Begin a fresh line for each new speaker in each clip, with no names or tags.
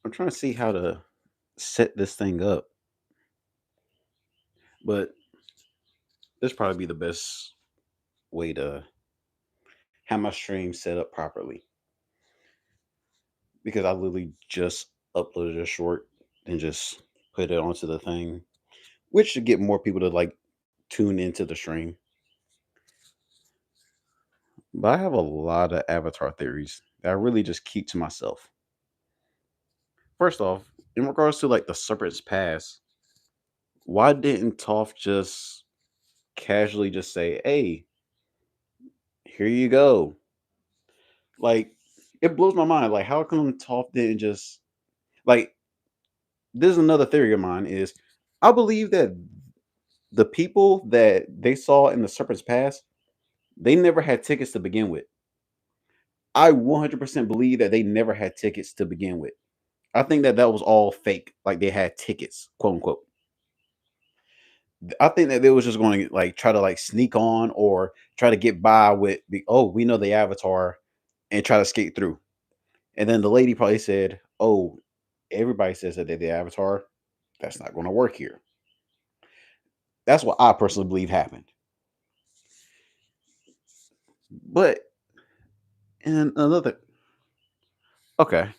I'm trying to see how to set this thing up, but this probably be the best way to have my stream set up properly because I literally just uploaded a short and just put it onto the thing, which should get more people to like tune into the stream. But I have a lot of avatar theories that I really just keep to myself. First off, in regards to like the Serpent's Pass, why didn't Toph just casually just say, "Hey, here you go"? Like, it blows my mind. Like, how come Toph didn't just like? This is another theory of mine. Is I believe that the people that they saw in the Serpent's Pass, they never had tickets to begin with. I 100% believe that they never had tickets to begin with. I think that that was all fake. Like they had tickets, quote unquote. I think that they was just going to like try to like sneak on or try to get by with oh, we know the avatar and try to skate through. And then the lady probably said, "Oh, everybody says that they're the avatar. That's not going to work here." That's what I personally believe happened. But and another okay,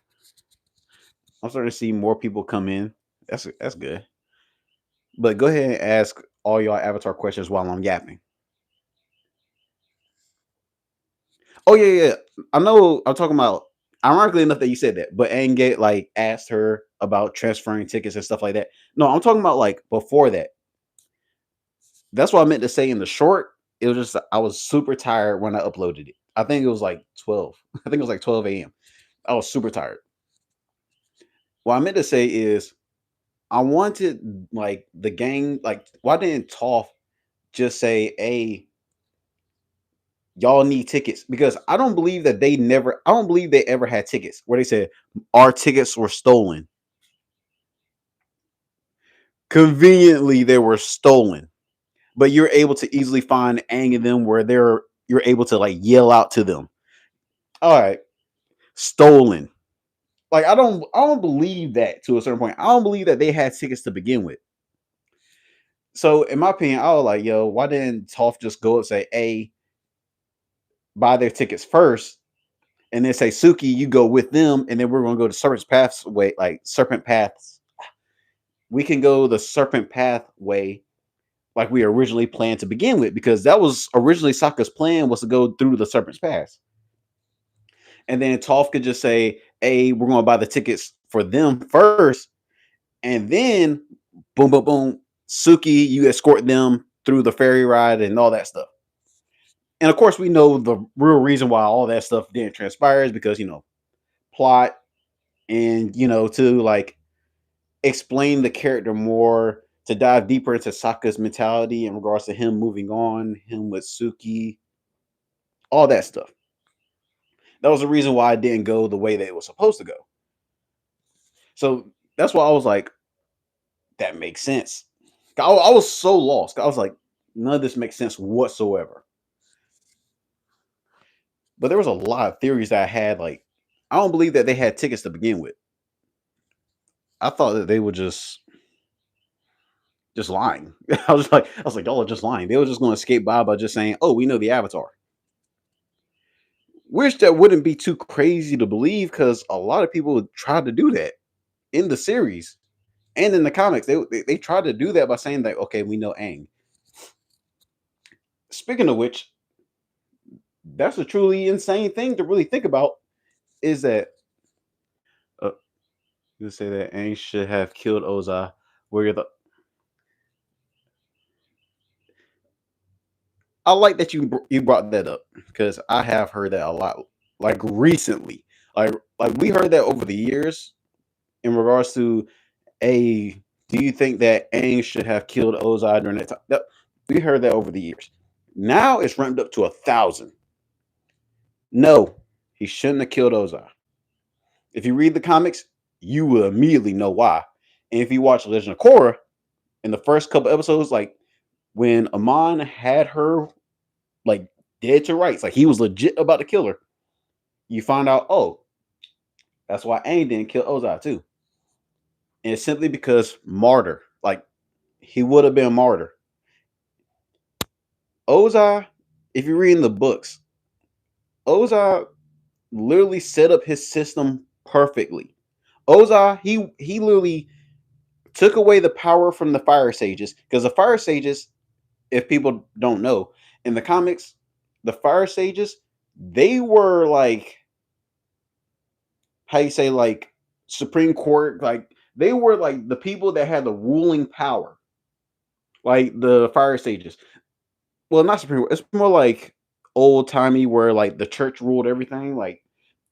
I'm starting to see more people come in. That's good. But go ahead and ask all y'all avatar questions while I'm yapping. Oh yeah. I know. I'm talking about. Ironically enough that you said that, but Aang like asked her about transferring tickets and stuff like that. No, I'm talking about like before that. That's what I meant to say in the short. It was just I was super tired when I uploaded it. I think it was like 12. I think it was like 12 a.m. I was super tired. What I meant to say is I wanted like the gang. Like, why didn't Toph just say, "Hey, y'all need tickets," because I don't believe that they never I don't believe they ever had tickets where they said our tickets were stolen. Conveniently they were stolen, but you're able to easily find Aang and them where you're able to like yell out to them, all right, stolen. Like I don't believe that to a certain point. I don't believe that they had tickets to begin with. So in my opinion, I was like, yo, why didn't Toph just go and say, "Hey, buy their tickets first," and then say, "Suki, you go with them, and then we're gonna go to Serpent's Paths way, like Serpent Paths. We can go the Serpent Path way, like we originally planned to begin with, because that was originally Sokka's plan was to go through the Serpent's Path." And then Toph could just say, "Hey, we're gonna buy the tickets for them first, and then boom, boom, boom, Suki, you escort them through the ferry ride and all that stuff." And of course, we know the real reason why all that stuff didn't transpire is because plot and to like explain the character more, to dive deeper into Sokka's mentality in regards to him moving on, him with Suki, all that stuff. That was the reason why I didn't go the way that it was supposed to go. So that's why I was like, that makes sense. I was so lost. I was like, none of this makes sense whatsoever. But there was a lot of theories that I had. Like, I don't believe that they had tickets to begin with. I thought that they were just lying. I was like, y'all are just lying. They were just going to escape by just saying, "Oh, we know the Avatar." Which that wouldn't be too crazy to believe because a lot of people tried to do that in the series and in the comics. They tried to do that by saying that, okay, we know Aang. Speaking of which, that's a truly insane thing to really think about. Is that uh, you say that Aang should have killed Ozai? Where you're the I like that you brought that up because I have heard that a lot, like recently. Like we heard that over the years in regards to a. Do you think that Aang should have killed Ozai during that time? We heard that over the years. Now it's ramped up to 1,000. No, he shouldn't have killed Ozai. If you read the comics, you will immediately know why. And if you watch Legend of Korra, in the first couple episodes, like when Amon had her like dead to rights, like he was legit about to kill her, you find out, oh, that's why Aang didn't kill Ozai too. And it's simply because martyr, like he would have been a martyr. Ozai, if you read in the books, Ozai literally set up his system perfectly. Ozai, he literally took away the power from the fire sages, because the fire sages, if people don't know, in the comics, the fire sages, they were like, how you say, like Supreme Court, like they were like the people that had the ruling power, like the fire sages. Well, not Supreme Court, it's more like old timey where like the church ruled everything. Like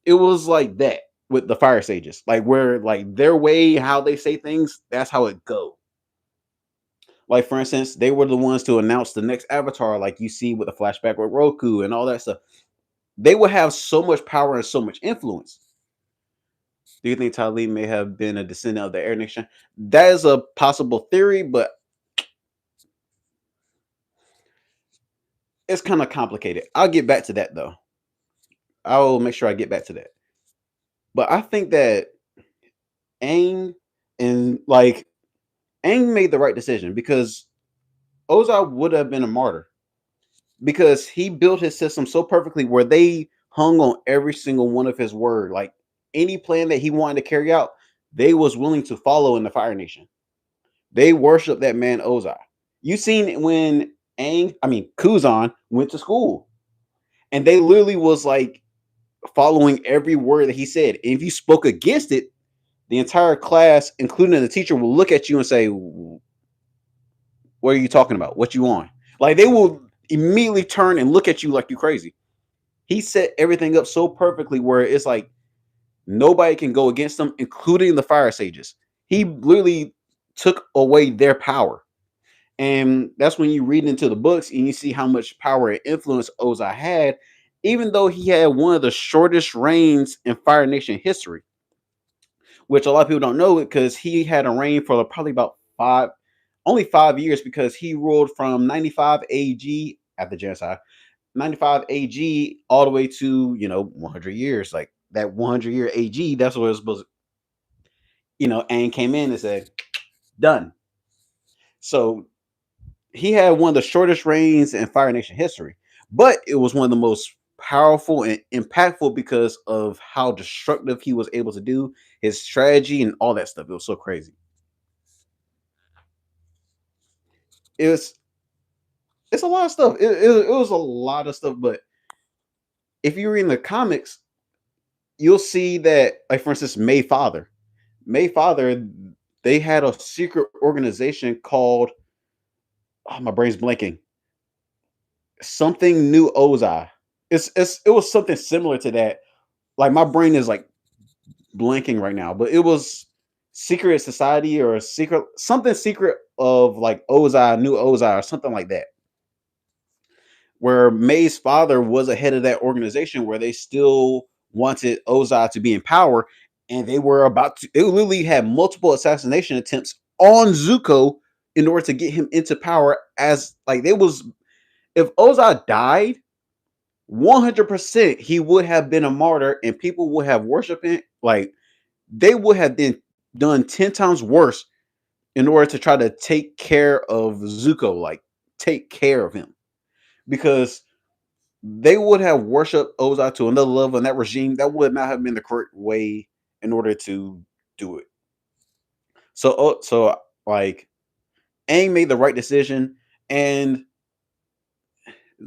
it was like that with the fire sages, like where like their way, how they say things, that's how it go. Like for instance, they were the ones to announce the next Avatar, like you see with the flashback with Roku and all that stuff. They would have so much power and so much influence. Do you think Talib may have been a descendant of the Air Nation? That is a possible theory, but it's kind of complicated. I'll get back to that though. I'll make sure I get back to that. But I think that Aang and like Aang made the right decision, because Ozai would have been a martyr, because he built his system so perfectly where they hung on every single one of his word. Like any plan that he wanted to carry out, they was willing to follow in the Fire Nation. They worshiped that man Ozai. You seen when Kuzan went to school, and they literally was like following every word that he said. And if you spoke against it, the entire class, including the teacher, will look at you and say, "What are you talking about? What you on?" Like they will immediately turn and look at you like you crazy. He set everything up so perfectly where it's like nobody can go against him, including the fire sages. He literally took away their power. And that's when you read into the books and you see how much power and influence Ozai had, even though he had one of the shortest reigns in Fire Nation history, which a lot of people don't know because he had a reign for probably about only 5 years, because he ruled from 95 AG at the genocide, 95 AG all the way to 100 years. Like that 100-year AG, that's what it was supposed to, and came in and said done. So he had one of the shortest reigns in Fire Nation history, but it was one of the most powerful and impactful because of how destructive he was able to do, his strategy and all that stuff. It was so crazy. It was it's a lot of stuff. It was a lot of stuff, but if you read in the comics, you'll see that, like for instance, May Father, they had a secret organization called, oh, my brain's blanking, something new Ozai. It was something similar to that. Like my brain is like blanking right now, but it was secret society or secret something secret of like Ozai, new Ozai, or something like that. Where May's father was a head of that organization, where they still wanted Ozai to be in power, and they were about to. They literally had multiple assassination attempts on Zuko in order to get him into power. As like they was, if Ozai died, 100% he would have been a martyr, and people would have worshipped him. Like they would have been done 10 times worse in order to try to take care of Zuko, like take care of him, because they would have worshipped Ozai to another level, and that regime, that would not have been the correct way in order to do it. So like Aang made the right decision, and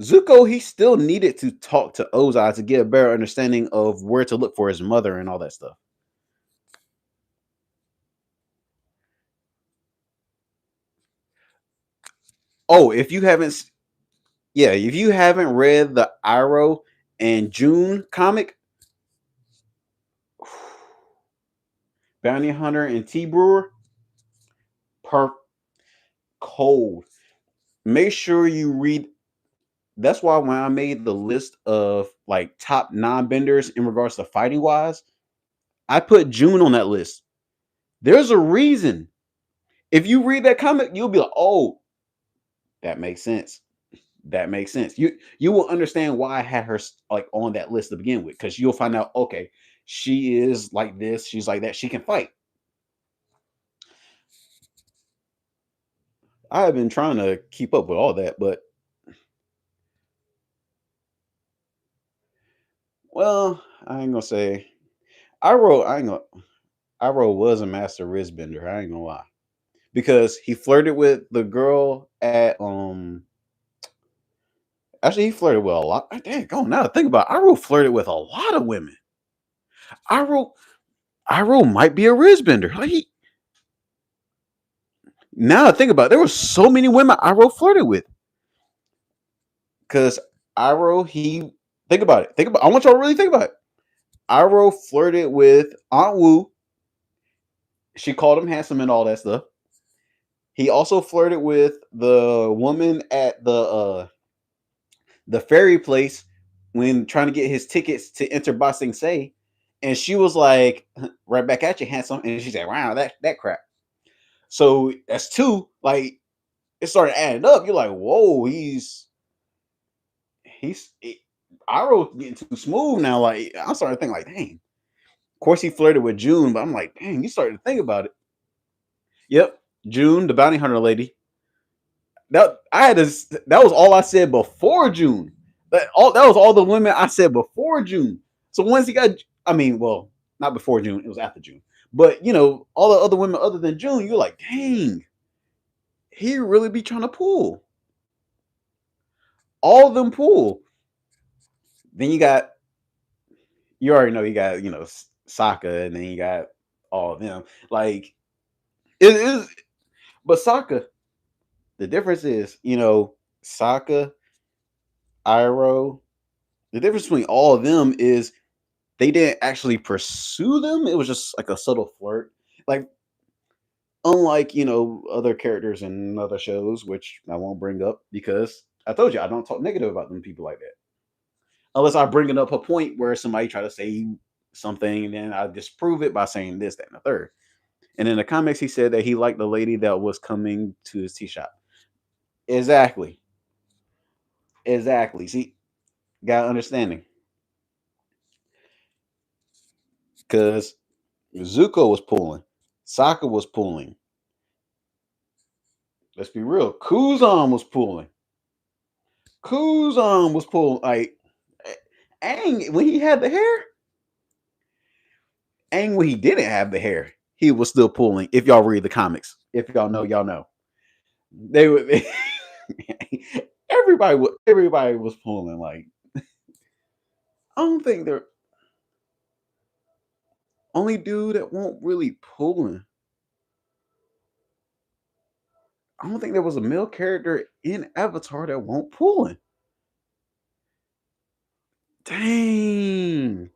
Zuko, he still needed to talk to Ozai to get a better understanding of where to look for his mother and all that stuff. Oh, if you haven't read the Iroh and June comic, Bounty Hunter and T Brewer, per cold. Make sure you read. That's why when I made the list of like top non-benders in regards to fighting wise, I put June on that list. There's a reason. If you read that comic, you'll be like, "Oh, that makes sense. That makes sense." You will understand why I had her like on that list to begin with, because you'll find out, okay, she is like this, she's like that, she can fight. I have been trying to keep up with all that, but well, I ain't gonna say I ain't gonna Iroh was a master wrist bender. I ain't gonna lie. Because he flirted with the girl at actually he flirted with a lot. Dang, go now to think about it, Iroh flirted with a lot of women. Iroh Iroh might be a wrist bender. Like now I think about it, there were so many women Iroh flirted with. Because Iroh, he think about it. Think about I want y'all to really think about it. Iroh flirted with Aunt Wu. She called him handsome and all that stuff. He also flirted with the woman at the ferry place when trying to get his tickets to enter Ba Sing Se. And she was like, right back at you, handsome. And she said, wow, that crap. So that's two. Like it started adding up. You're like, whoa, he's Iroh getting too smooth now. Like I'm starting to think like, dang. Of course he flirted with June, but I'm like, dang, you started to think about it. Yep. June, the bounty hunter lady. That was all I said before June. That was all the women I said before June. So once he got, I mean, well, not before June, it was after June. But all the other women other than June, you're like, dang, he really be trying to pull. All of them pull. Then you already know you got, Sokka, and then you got all of them. Like it is, but Sokka, the difference is, Sokka, Iroh. The difference between all of them is they didn't actually pursue them. It was just like a subtle flirt. Like unlike, other characters in other shows, which I won't bring up because I told you I don't talk negative about them people like that. Unless I bring it up a point where somebody try to say something and then I disprove it by saying this, that, and the third. And in the comics, he said that he liked the lady that was coming to his tea shop. Exactly. Exactly. See, got understanding. Because Zuko was pulling. Sokka was pulling. Let's be real. Kuzan was pulling. Kuzan was pulling. Like, Aang, when he had the hair, Aang, when he didn't have the hair, he was still pulling. If y'all read the comics, if y'all know, y'all know. They would. Everybody was pulling. Like, I don't think they're only dude that won't really pulling. I don't think there was a male character in Avatar that won't pulling. Dang.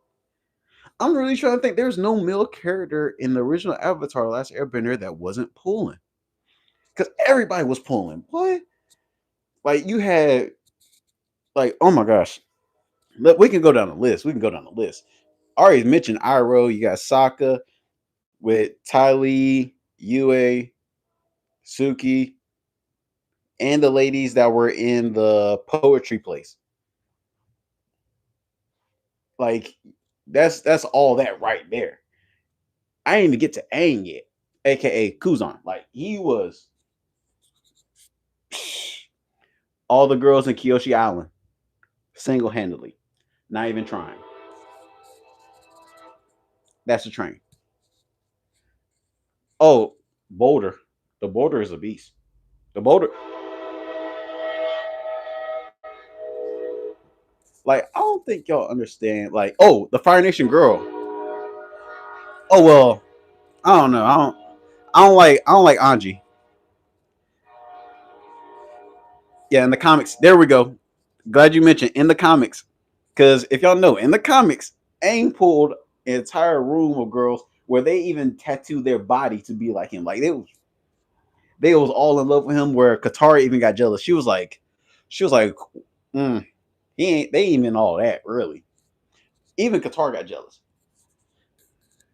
I'm really trying to think. There's no male character in the original Avatar Last Airbender that wasn't pulling. Because everybody was pulling. What? Like you had like, oh my gosh. Look, we can go down the list. We can go down the list. I already mentioned Iroh. You got Sokka with Ty Lee, Yue, Suki, and the ladies that were in the poetry place. Like that's all that right there. I ain't even get to Aang yet, aka Kuzan. Like he was all the girls in Kyoshi Island single handedly, not even trying. That's the train. Oh, Boulder. The Boulder is a beast. The Boulder, like, I don't think y'all understand. Like, oh, the Fire Nation girl. Oh well, I don't know. I don't like Anji. Yeah, in the comics. There we go. Glad you mentioned in the comics. Because if y'all know, in the comics, Aang pulled an entire room of girls where they even tattooed their body to be like him. Like they was all in love with him. Where Katara even got jealous. She was like, mm, he ain't. They ain't even all that really. Even Katara got jealous.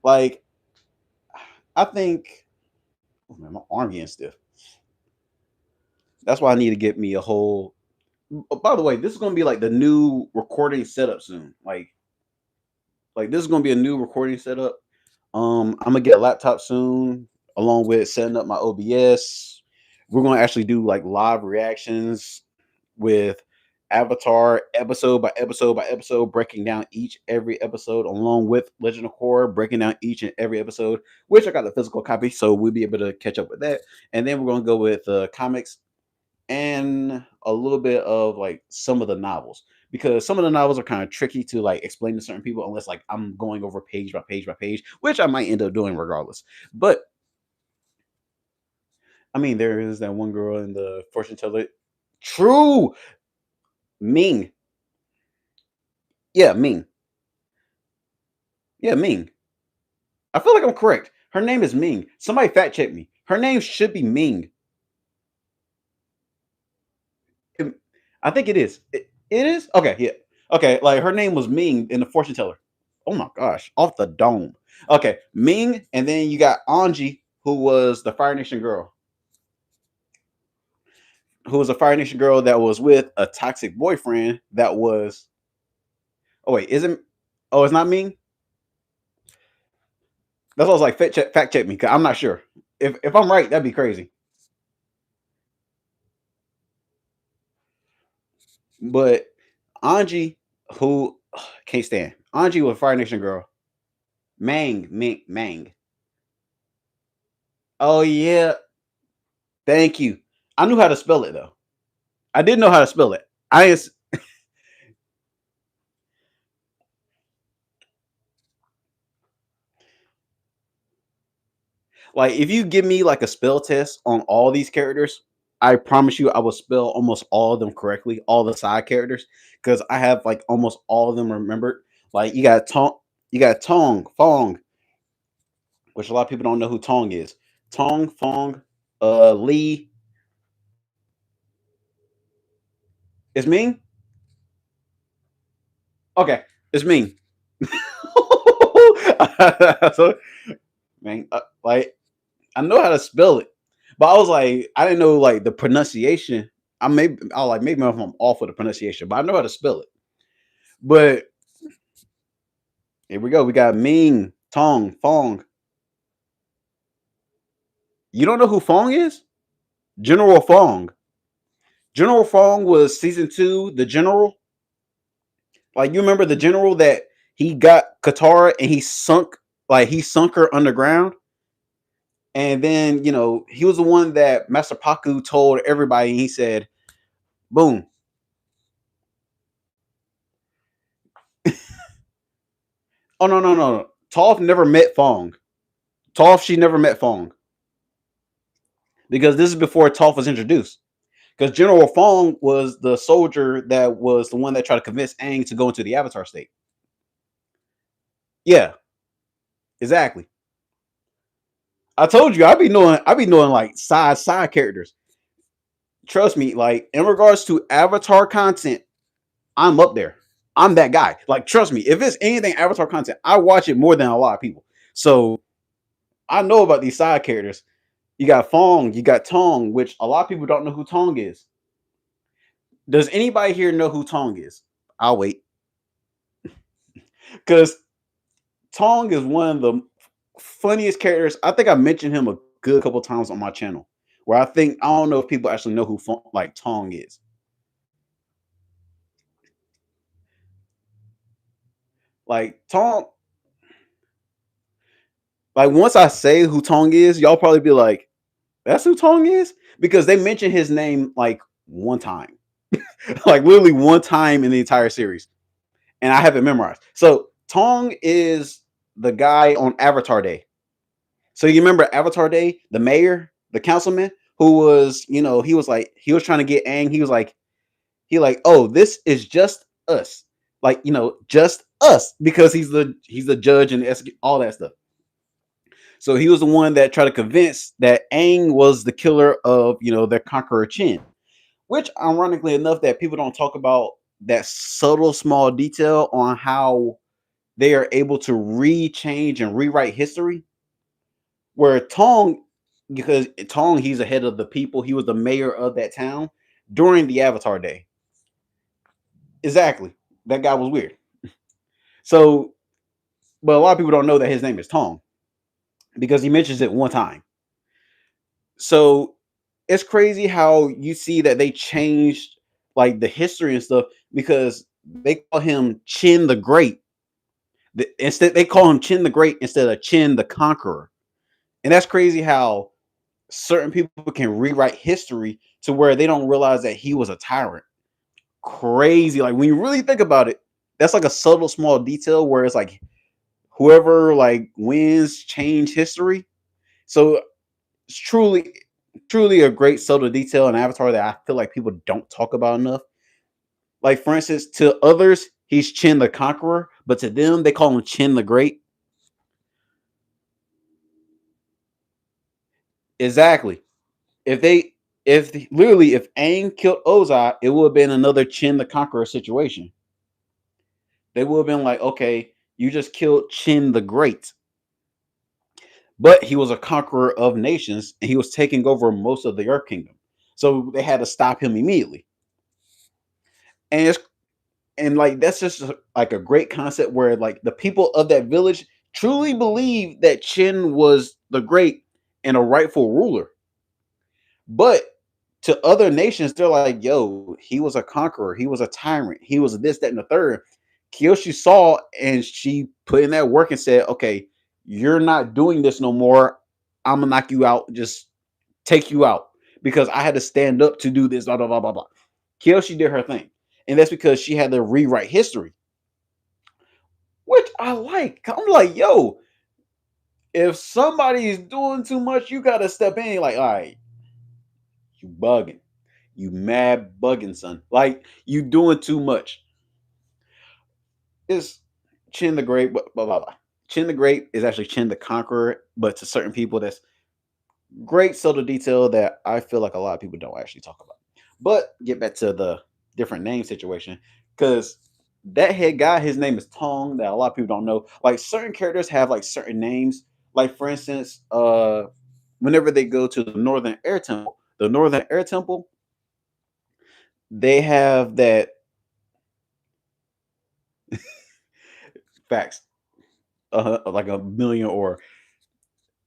Like I think, oh man, my arm getting stiff. That's why I need to get me a whole. By the way, this is gonna be like the new recording setup soon. Like this is gonna be a new recording setup. I'm gonna get a laptop soon, along with setting up my OBS, We're going to actually do like live reactions with Avatar episode by episode by episode, breaking down each every episode along with Legend of Korra, breaking down each and every episode, which I got the physical copy, so we'll be able to catch up with that. And then we're going to go with comics and a little bit of like some of the novels, because some of the novels are kind of tricky to like explain to certain people unless like I'm going over page by page by page, which I might end up doing regardless. But I mean, there is that one girl in the fortune teller. True. Ming. Yeah, Ming. Yeah, Ming. I feel like I'm correct. Her name is Ming. Somebody fact check me. Her name should be Ming. It- I think it is. It is? Okay, yeah. Okay, like her name was Ming in the fortune teller. Oh my gosh, off the dome. Okay, Ming, and then you got Anji, who was the Fire Nation girl, who was a Fire Nation girl that was with a toxic boyfriend that was. Oh wait, isn't? Oh, it's not Ming. That's what I was like. Fact check me, because I'm not sure. If I'm right, that'd be crazy. But Anji, who can't stand Anji was a Fire Nation girl. Mang. Oh yeah, thank you. I knew how to spell it though. I didn't know how to spell it. Like if you give me like a spell test on all these characters, I promise you I will spell almost all of them correctly, all the side characters, because I have like almost all of them remembered. Like you got Tong, Fong, which a lot of people don't know who Tong is. Tong, Fong, Lee. It's Ming? Okay, it's Ming. So, man, like I know how to spell it, but I was like, I didn't know like the pronunciation. I like maybe if I'm off with the pronunciation, but I know how to spell it. But here we go. We got Ming, Tong, Fong. You don't know who Fong is? General Fong. General Fong was season 2, the general. Like you remember the general that he got Katara and he sunk her underground. And then, he was the one that Master Paku told everybody, and he said, boom. Oh no. Toph never met Fong. She never met Fong. Because this is before Toph was introduced. Because General Fong was the soldier that was the one that tried to convince Aang to go into the Avatar state. Yeah, exactly. I told you I be knowing like side characters. Trust me, like in regards to Avatar content, I'm up there. I'm that guy. Like, trust me, if it's anything Avatar content, I watch it more than a lot of people. So I know about these side characters. You got Fong, you got Tong, which a lot of people don't know who Tong is. Does anybody here know who Tong is? I'll wait. Because Tong is one of the funniest characters. I think I mentioned him a good couple times on my channel. Where I don't know if people actually know who like Tong is. Like Tong, like once I say who Tong is, y'all probably be like, "That's who Tong is," because they mention his name like one time, like literally one time in the entire series, and I have it memorized. So Tong is the guy on Avatar Day. So you remember Avatar Day, the mayor, the councilman, who was, he was trying to get Aang. Oh, this is just us, like just us, because he's the judge and all that stuff. So he was the one that tried to convince that Aang was the killer of their conqueror Chin. Which, ironically enough, that people don't talk about that subtle small detail on how they are able to change and rewrite history. Where Tong, because Tong, he's the head of the people. He was the mayor of that town during the Avatar Day. Exactly. That guy was weird. So, but a lot of people don't know that his name is Tong because he mentions it one time. So it's crazy how you see that they changed like the history and stuff because they call him Chin the Great. Instead, they call him Chin the Great instead of Chin the Conqueror. And that's crazy how certain people can rewrite history to where they don't realize that he was a tyrant. Crazy. Like when you really think about it, that's like a subtle small detail where it's like whoever like wins change history. So it's truly a great subtle detail in Avatar that I feel like people don't talk about enough. Like for instance, to others, he's Chin the Conqueror, but to them, they call him Chin the Great. Exactly. If they, if literally, if Aang killed Ozai, it would have been another Chin the Conqueror situation. They would have been like, okay, you just killed Chin the Great, but he was a conqueror of nations and he was taking over most of the Earth Kingdom. So they had to stop him immediately. And it's and like that's just like a great concept where like the people of that village truly believe that Chin was the great and a rightful ruler. But to other nations, they're like, yo, he was a conqueror, he was a tyrant, he was this, that, and the third. Kyoshi saw and she put in that work and said, okay, you're not doing this no more. I'm gonna knock you out, just take you out because I had to stand up to do this, blah, blah, blah, blah, blah. Kyoshi did her thing. And that's because she had to rewrite history, which I like. I'm like, yo, if somebody is doing too much, you gotta step in. Like, all right, you bugging, you mad bugging, son. Like, you doing too much. It's Chin the Great, blah blah blah. Chin the Great is actually Chin the Conqueror, but to certain people, that's great subtle detail that I feel like a lot of people don't actually talk about. But get back to the different name situation, because that head guy, his name is Tong, that a lot of people don't know. Like certain characters have like certain names. Like for instance, whenever they go to the Northern Air Temple, they have that facts, like a million or.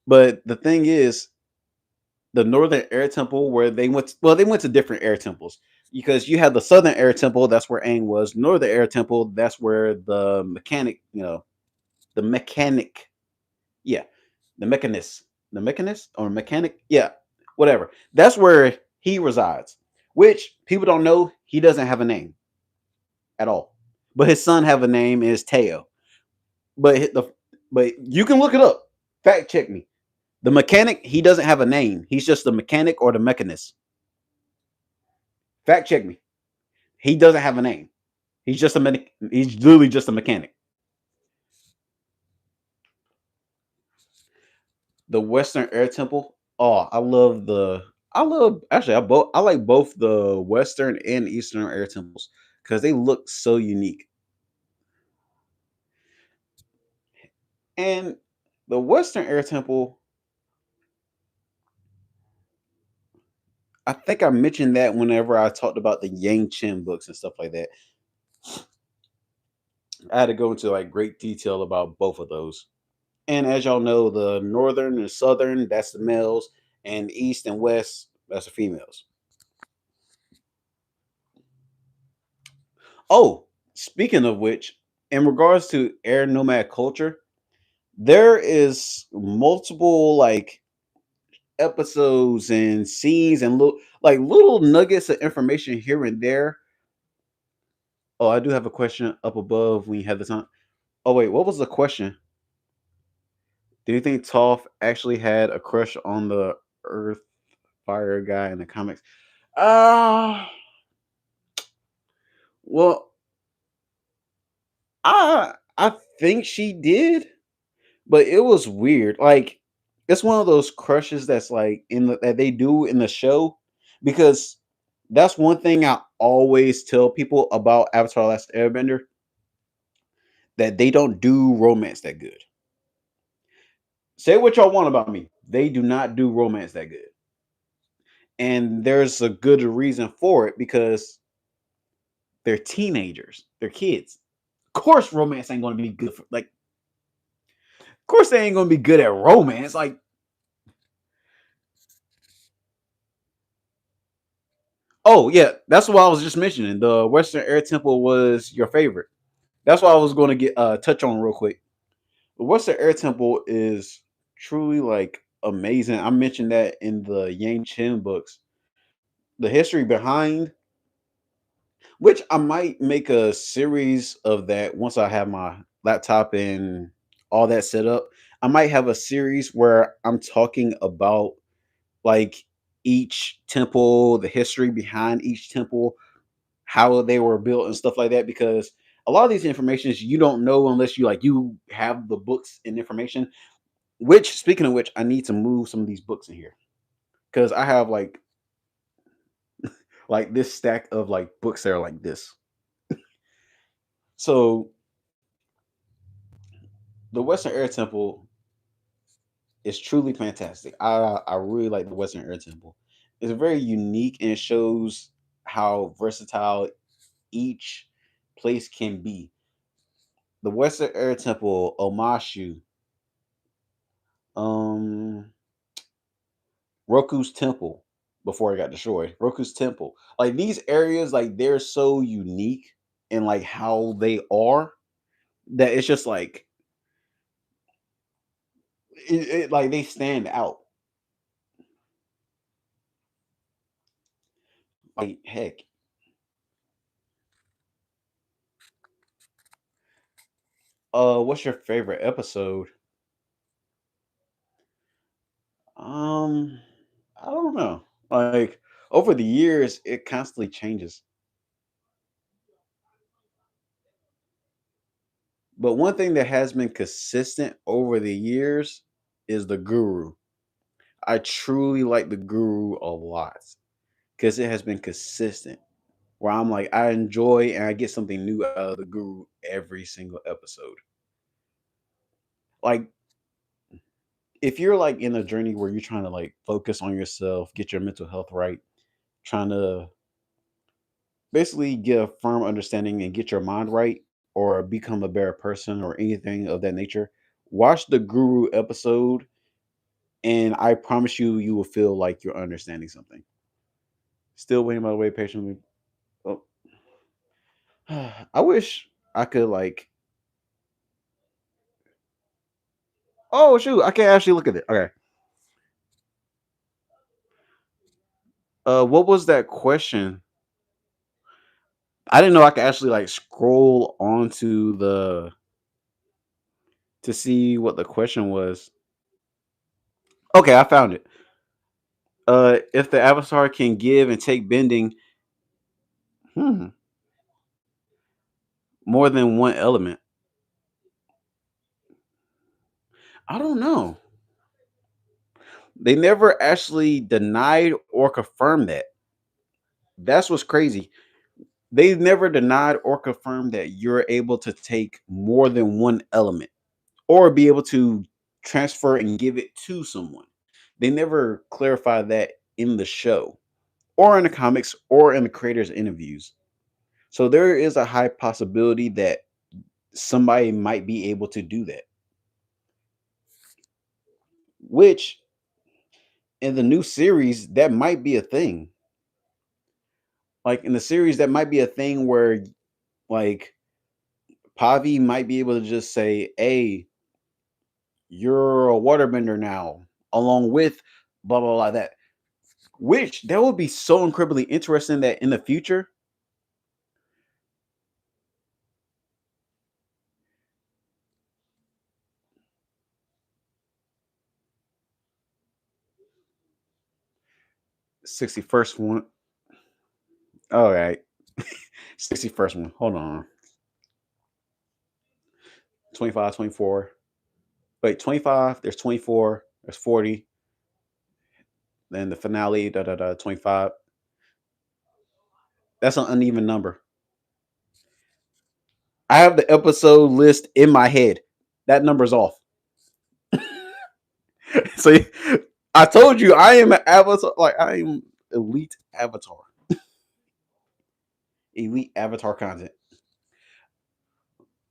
But the thing is, the Northern Air Temple where they went to different air temples because you have the Southern Air Temple, that's where Aang was. Northern Air Temple, that's where the mechanic, yeah, the mechanist or mechanic, yeah, whatever. That's where he resides. Which people don't know, he doesn't have a name at all. But his son have a name is Teo. But the but you can look it up. Fact check me. The mechanic, he doesn't have a name. He's just the mechanic or the mechanist. Fact check me. He doesn't have a name. He's literally just a mechanic. The Western Air Temple. Oh, I love actually I like both the Western and Eastern Air Temples because they look so unique. And the Western Air Temple, I think I mentioned that whenever I talked about the Yang Chen books and stuff like that. I had to go into like great detail about both of those. And as y'all know, the northern and southern, that's the males, and east and west, that's the females. Oh, speaking of which, in regards to air nomad culture, there is multiple like episodes and scenes and little nuggets of information here and there. Oh, I do have a question up above when you have the time. Oh wait, what was the question? Do you think Toph actually had a crush on the Earth Fire guy in the comics? Ah, well, I think she did, but it was weird. Like it's one of those crushes that's like that they do in the show because that's one thing I always tell people about Avatar: Last Airbender, that they don't do romance that good. Say what y'all want about me, they do not do romance that good, and there's a good reason for it because they're teenagers, they're kids. Of course, romance ain't going to be good for like. Of course, they ain't going to be good at romance. Like Oh yeah, that's what I was just mentioning. The Western Air Temple was your favorite. That's what I was going to get touch on real quick. The Western Air Temple is truly like amazing. I mentioned that in the Yang Chen books. The history behind which I might make a series of that once I have my laptop and all that set up. I might have a series where I'm talking about like each temple, the history behind each temple, how they were built and stuff like that because a lot of these informations you don't know unless you have the books and information. Which speaking of which, I need to move some of these books in here because I have like this stack of like books that are like this. So the Western Air Temple is truly fantastic. I really like the Western Air Temple. It's very unique and it shows how versatile each place can be. The Western Air Temple, Omashu, um, Roku's Temple before it got destroyed. Roku's Temple. Like these areas, like they're so unique and like how they are that it's just like like they stand out. Like heck. What's your favorite episode? Um, I don't know. Like over the years, it constantly changes. But one thing that has been consistent over the years is the Guru. I truly like the Guru a lot because it has been consistent. Where I'm like, I enjoy and I get something new out of the Guru every single episode. Like, if you're like in a journey where you're trying to like focus on yourself, get your mental health right, trying to basically get a firm understanding and get your mind right or become a better person or anything of that nature, watch the Guru episode and I promise you, you will feel like you're understanding something. Still waiting by the way patiently. Oh, I wish I could like. Oh shoot! I can't actually look at it. Okay. What was that question? I didn't know I could actually like scroll onto the to see what the question was. Okay, I found it. If the avatar can give and take bending, hmm, more than one element, I don't know. They never actually denied or confirmed that. That's what's crazy. They never denied or confirmed that you're able to take more than one element or be able to transfer and give it to someone. They never clarified that in the show or in the comics or in the creators' interviews. So there is a high possibility that somebody might be able to do that, which in the new series, that might be a thing. Like in the series, that might be a thing where like Pavi might be able to just say, "Hey, you're a waterbender now," along with blah blah blah that. Which that would be so incredibly interesting that in the future, 61st one. All right. 61st one. Hold on. 25, 24. Wait, 25, there's 24, there's 40, then the finale, 25. That's an uneven number. I have the episode list in my head. That number's off. So I told you I am an avatar. Like I am elite avatar. Elite avatar content.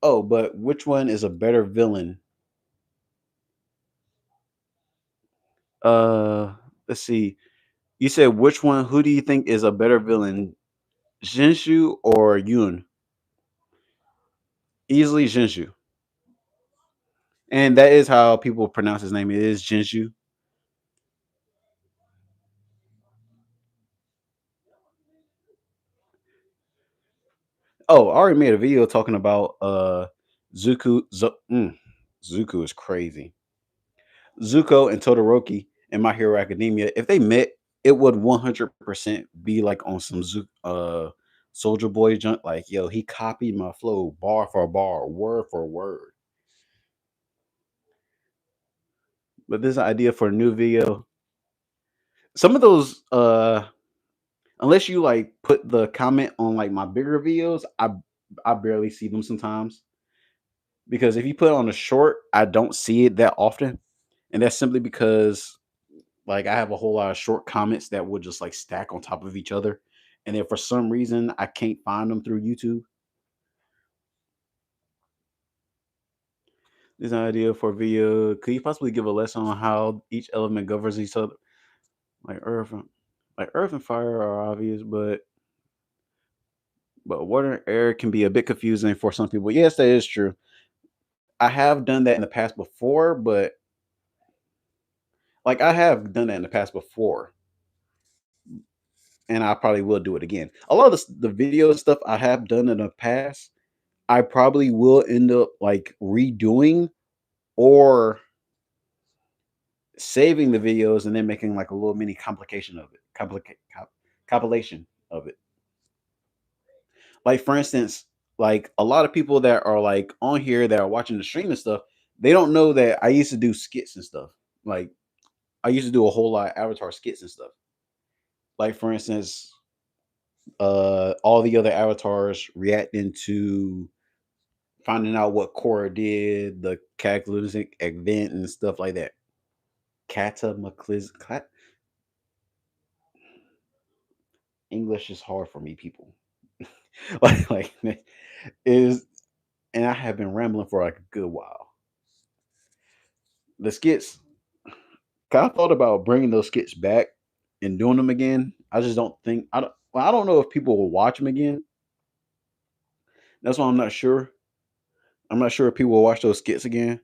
Oh, but which one is a better villain? Uh let's see. You said which one? Who do you think is a better villain, Jinshu or Yun? Easily Jinshu, and that is how people pronounce his name. It is Jinshu. Oh, I already made a video talking about Zuko is crazy. Zuko and Todoroki in My Hero Academia, if they met, it would 100% be like on some Soldier Boy junk. Like, yo, he copied my flow bar for bar, word for word. But this idea for a new video, some of those, unless you like put the comment on like my bigger videos, I barely see them sometimes. Because if you put it on a short, I don't see it that often. And that's simply because like I have a whole lot of short comments that would just like stack on top of each other. And then for some reason I can't find them through YouTube. This idea for video. Could you possibly give a lesson on how each element governs each other? Like earth and fire are obvious, but water and air can be a bit confusing for some people. Yes, that is true. I have done that in the past before, but like I have done that in the past before, and I probably will do it again. A lot of the video stuff I have done in the past, I probably will end up like redoing or saving the videos and then making like a little mini complication of it, compilation of it. Like for instance, like a lot of people that are like on here that are watching the stream and stuff, they don't know that I used to do skits and stuff. Like I used to do a whole lot of Avatar skits and stuff. Like for instance, all the other avatars reacting to finding out what Korra did, the cataclysmic event and stuff like that. Cataclysmic English is hard for me, people. like is and I have been rambling for like a good while. The skits, I thought about bringing those skits back and doing them again. I just don't think I don't. Well, I don't know if people will watch them again. That's why I'm not sure. I'm not sure if people will watch those skits again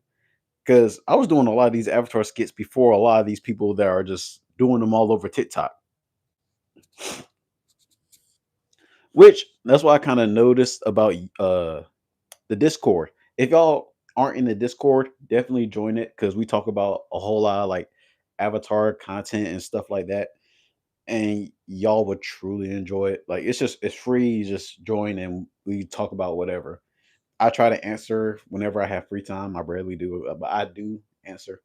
because I was doing a lot of these Avatar skits before a lot of these people that are just doing them all over TikTok. Which that's why I kind of noticed about the Discord. If y'all aren't in the Discord, definitely join it because we talk about a whole lot of like Avatar content and stuff like that. And y'all would truly enjoy it. Like it's free. You just join and we talk about whatever. I try to answer whenever I have free time. I rarely do, but I do answer.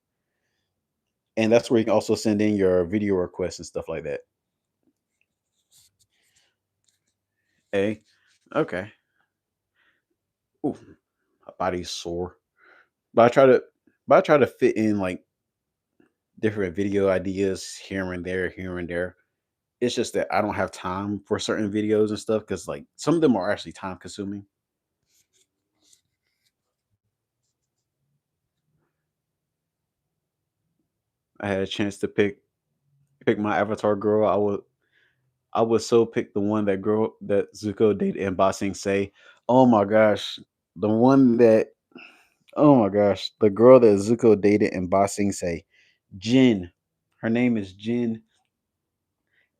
And that's where you can also send in your video requests and stuff like that. Hey, okay. Ooh, my body's sore. But I try to fit in like different video ideas here and there. It's just that I don't have time for certain videos and stuff because like some of them are actually time consuming. I had a chance to pick my avatar girl. I would so pick the one that girl that Zuko dated in Bossing say, oh my gosh, the one that oh my gosh, the girl that Zuko dated in Bossing say, Jin. Her name is Jin,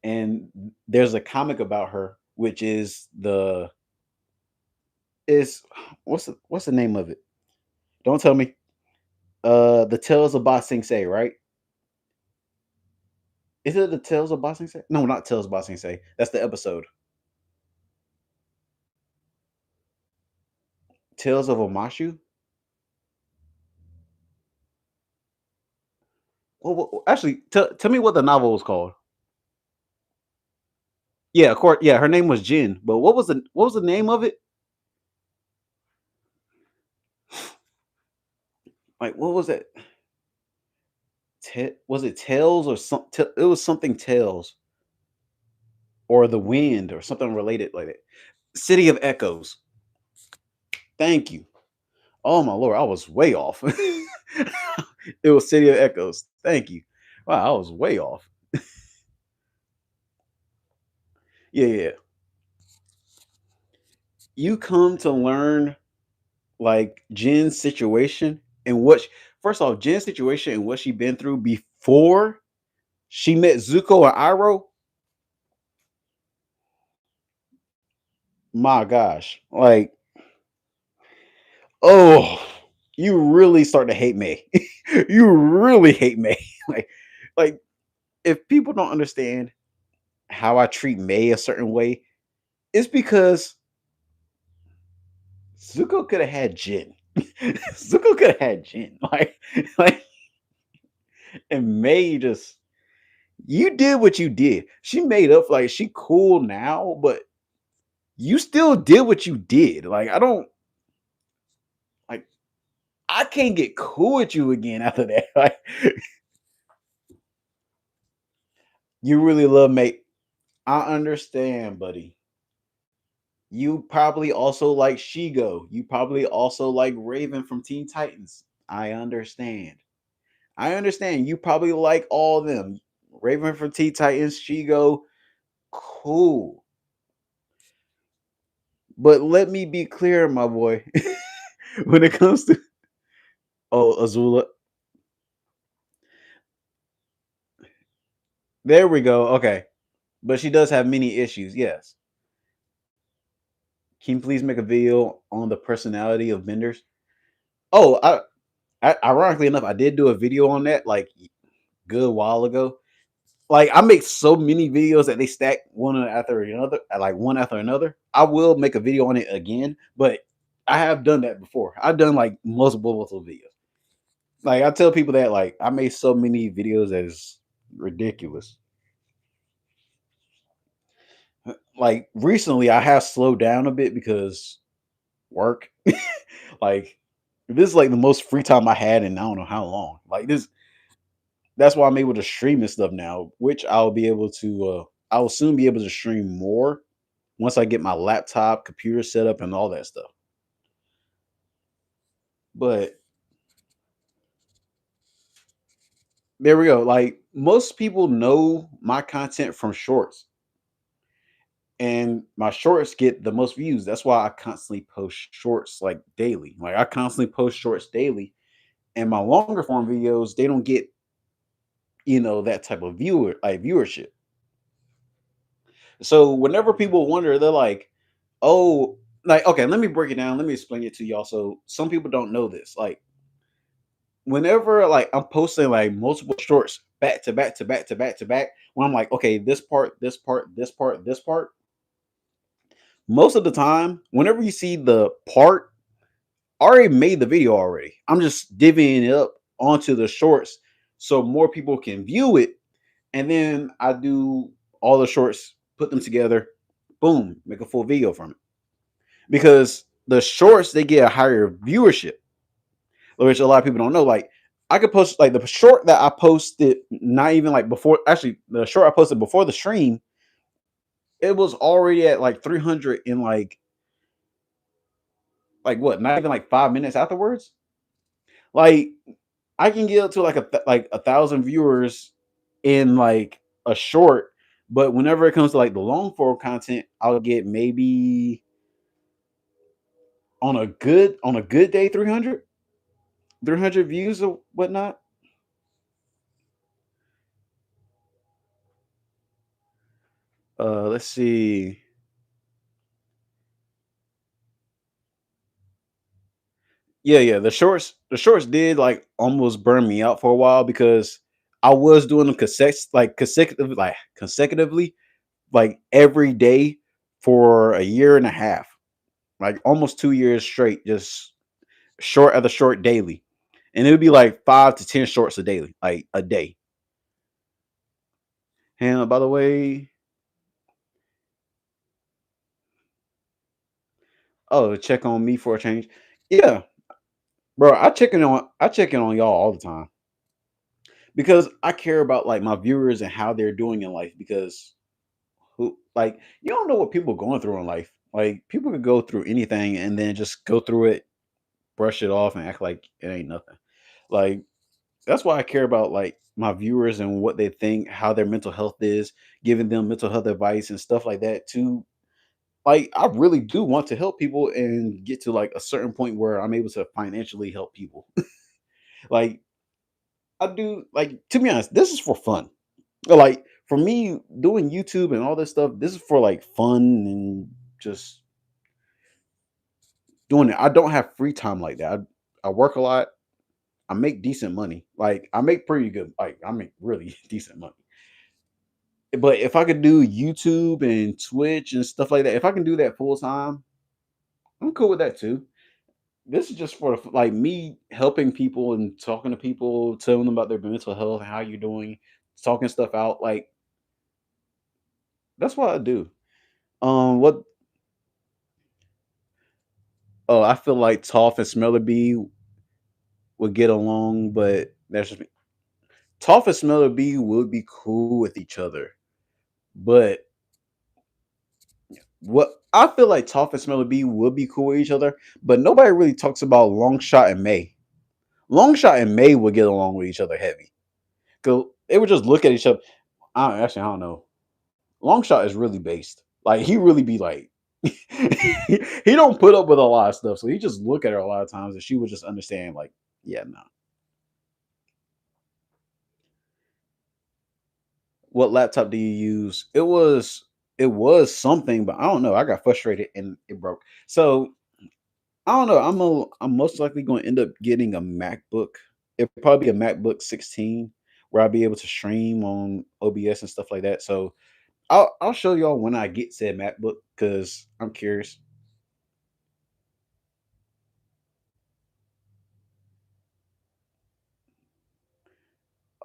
and there's a comic about her, which is the is what's the name of it? Don't tell me. The Tales of Ba Sing Se, right? Is it the Tales of Ba Sing Se? No, not Tales of Ba Sing Se. That's the episode. Tales of Omashu. Well, actually, tell me what the novel was called. Yeah, of course. Yeah, her name was Jin. But what was the name of it? Like, what was it? Was it Tales or something? It was something Tales or the Wind or something related like that. City of Echoes. Thank you. Oh my lord, I was way off. It was City of Echoes. Thank you. Wow, I was way off. Yeah, yeah. You come to learn like Jen's situation and first off, Jen's situation and what she been through before she met Zuko and Iroh. My gosh, like, oh, you really start to hate May. You really hate May. like, like if people don't understand how I treat May a certain way, it's because Zuko could have had Jin. Zuko could have had Jin. Like, and May just you did what you did. She made up like she cool now, but you still did what you did. Like like I can't get cool with you again after that. Like you really love May. I understand, buddy. You probably also like Shigo. You probably also like Raven from Teen Titans. I understand. I understand. You probably like all of them. Raven from Teen Titans, Shigo, cool. But let me be clear, my boy. When it comes to Azula, there we go. Okay, but she does have many issues. Yes. Can you please make a video on the personality of benders? Oh, ironically enough, I did do a video on that like good while ago. Like I make so many videos that they stack one after another, like one after another. I will make a video on it again, but I have done that before. I've done like multiple videos. Like I tell people that like I made so many videos that is ridiculous. Like recently, I have slowed down a bit because work. Like this is like the most free time I had in I don't know how long. Like this, that's why I'm able to stream and stuff now, which I'll be able to. I will soon be able to stream more once I get my laptop, computer set up, and all that stuff. But there we go. Like most people know my content from shorts, and my shorts get the most views. That's why I constantly post shorts like daily. Like I constantly post shorts daily, and my longer form videos they don't get that type of viewership. So whenever people wonder, they're like, "Oh, like okay, let me break it down. Let me explain it to y'all." So some people don't know this. Like whenever like I'm posting like multiple shorts back to back to back to back to back, when I'm like, okay, this part, this part, this part, this part. Most of the time, whenever you see the part, I already made the video already. I'm just divvying it up onto the shorts so more people can view it, and then I do all the shorts, put them together, boom, make a full video from it. Because the shorts they get a higher viewership, which a lot of people don't know. Like I could post like the short that I posted, not even like before. Actually, the short I posted before the stream, it was already at like 300 in like what? Not even like 5 minutes afterwards. Like I can get up to like like 1,000 viewers in like a short, but whenever it comes to like the long form content, I'll get maybe on a good day 300 views or whatnot. Let's see. Yeah, yeah. The shorts did like almost burn me out for a while because I was doing them consecutively, like every day for a year and a half, like almost 2 years straight, just short after short daily, and it would be like 5 to 10 shorts a daily, like a day. And by the way, oh, check on me for a change. Yeah, bro, I check in on y'all all the time because I care about like my viewers and how they're doing in life because who like you don't know what people are going through in life. Like people could go through anything and then just go through it, brush it off, and act like it ain't nothing. Like that's why I care about like my viewers and what they think, how their mental health is, giving them mental health advice and stuff like that too. Like I really do want to help people and get to like a certain point where I'm able to financially help people. Like I do like to be honest, this is for fun. Like for me doing YouTube and all this stuff, this is for like fun and just doing it. I don't have free time like that. I work a lot. I make decent money. Like I make pretty good. Like I make really decent money. But if I could do YouTube and Twitch and stuff like that, if I can do that full time, I'm cool with that too. This is just for like me helping people and talking to people, telling them about their mental health, how you're doing, talking stuff out. Like that's what I do. What? Oh, I feel like Toph and Smelly B would get along, but that's just me. Toph and Smelly B would be cool with each other, but what I feel like Toph and Smelly B would be cool with each other, but nobody really talks about Longshot and May. Longshot and May would get along with each other heavy. Cause they would just look at each other. I don't know. Longshot is really based. Like he really be like he don't put up with a lot of stuff. So he just look at her a lot of times and she would just understand, like, yeah, no. What laptop do you use? It was something, but I don't know. I got frustrated and it broke. So I don't know. I'm most likely going to end up getting a MacBook. It'll probably be a MacBook 16 where I'll be able to stream on OBS and stuff like that. So I'll show y'all when I get said MacBook because I'm curious.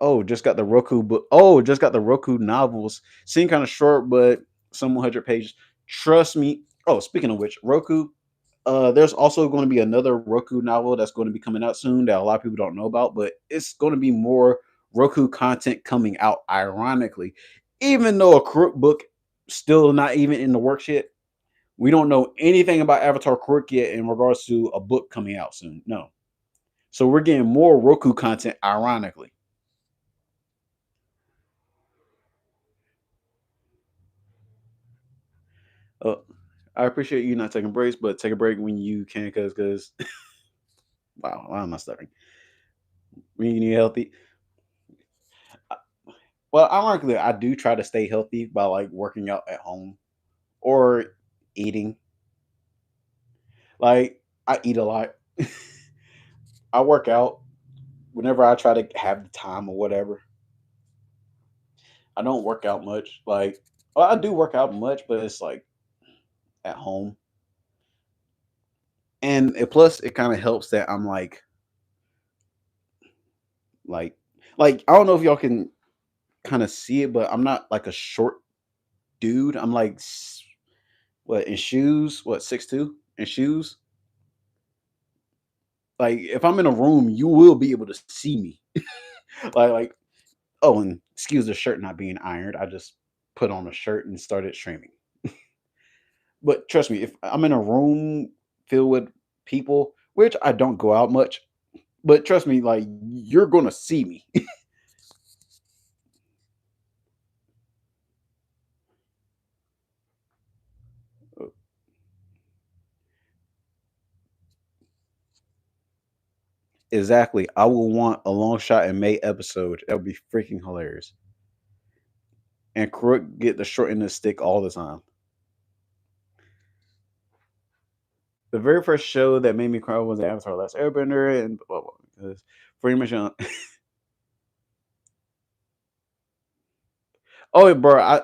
Oh, just got the Roku book. Oh, just got the Roku novels. Seem kind of short, but some 100 pages. Trust me. Oh, speaking of which, Roku. There's also going to be another Roku novel that's going to be coming out soon that a lot of people don't know about, but it's going to be more Roku content coming out. Ironically, even though a Crook book still not even in the works yet, we don't know anything about Avatar Crook yet in regards to a book coming out soon. No, so we're getting more Roku content. Ironically, uh, I appreciate you not taking breaks, but take a break when you can, because wow, why am I stuttering? When you need healthy. Well, ironically, I do try to stay healthy by like working out at home or eating. Like I eat a lot. I work out whenever I try to have the time or whatever. I don't work out much. Like, well, I do work out much, but it's like at home. And plus, it kind of helps that I'm like, like I don't know if y'all can kind of see it, but I'm not like a short dude. I'm like what in shoes? What 6'2" in shoes? Like if I'm in a room, you will be able to see me. like oh, and excuse the shirt not being ironed. I just put on a shirt and started streaming. But trust me, if I'm in a room filled with people, which I don't go out much, but trust me, like you're gonna see me. Exactly. I will want a long shot and May episode. That would be freaking hilarious. And Crook get the short end of the stick all the time. The very first show that made me cry was Avatar: Last Airbender, and blah blah. Because pretty much, oh, bro, I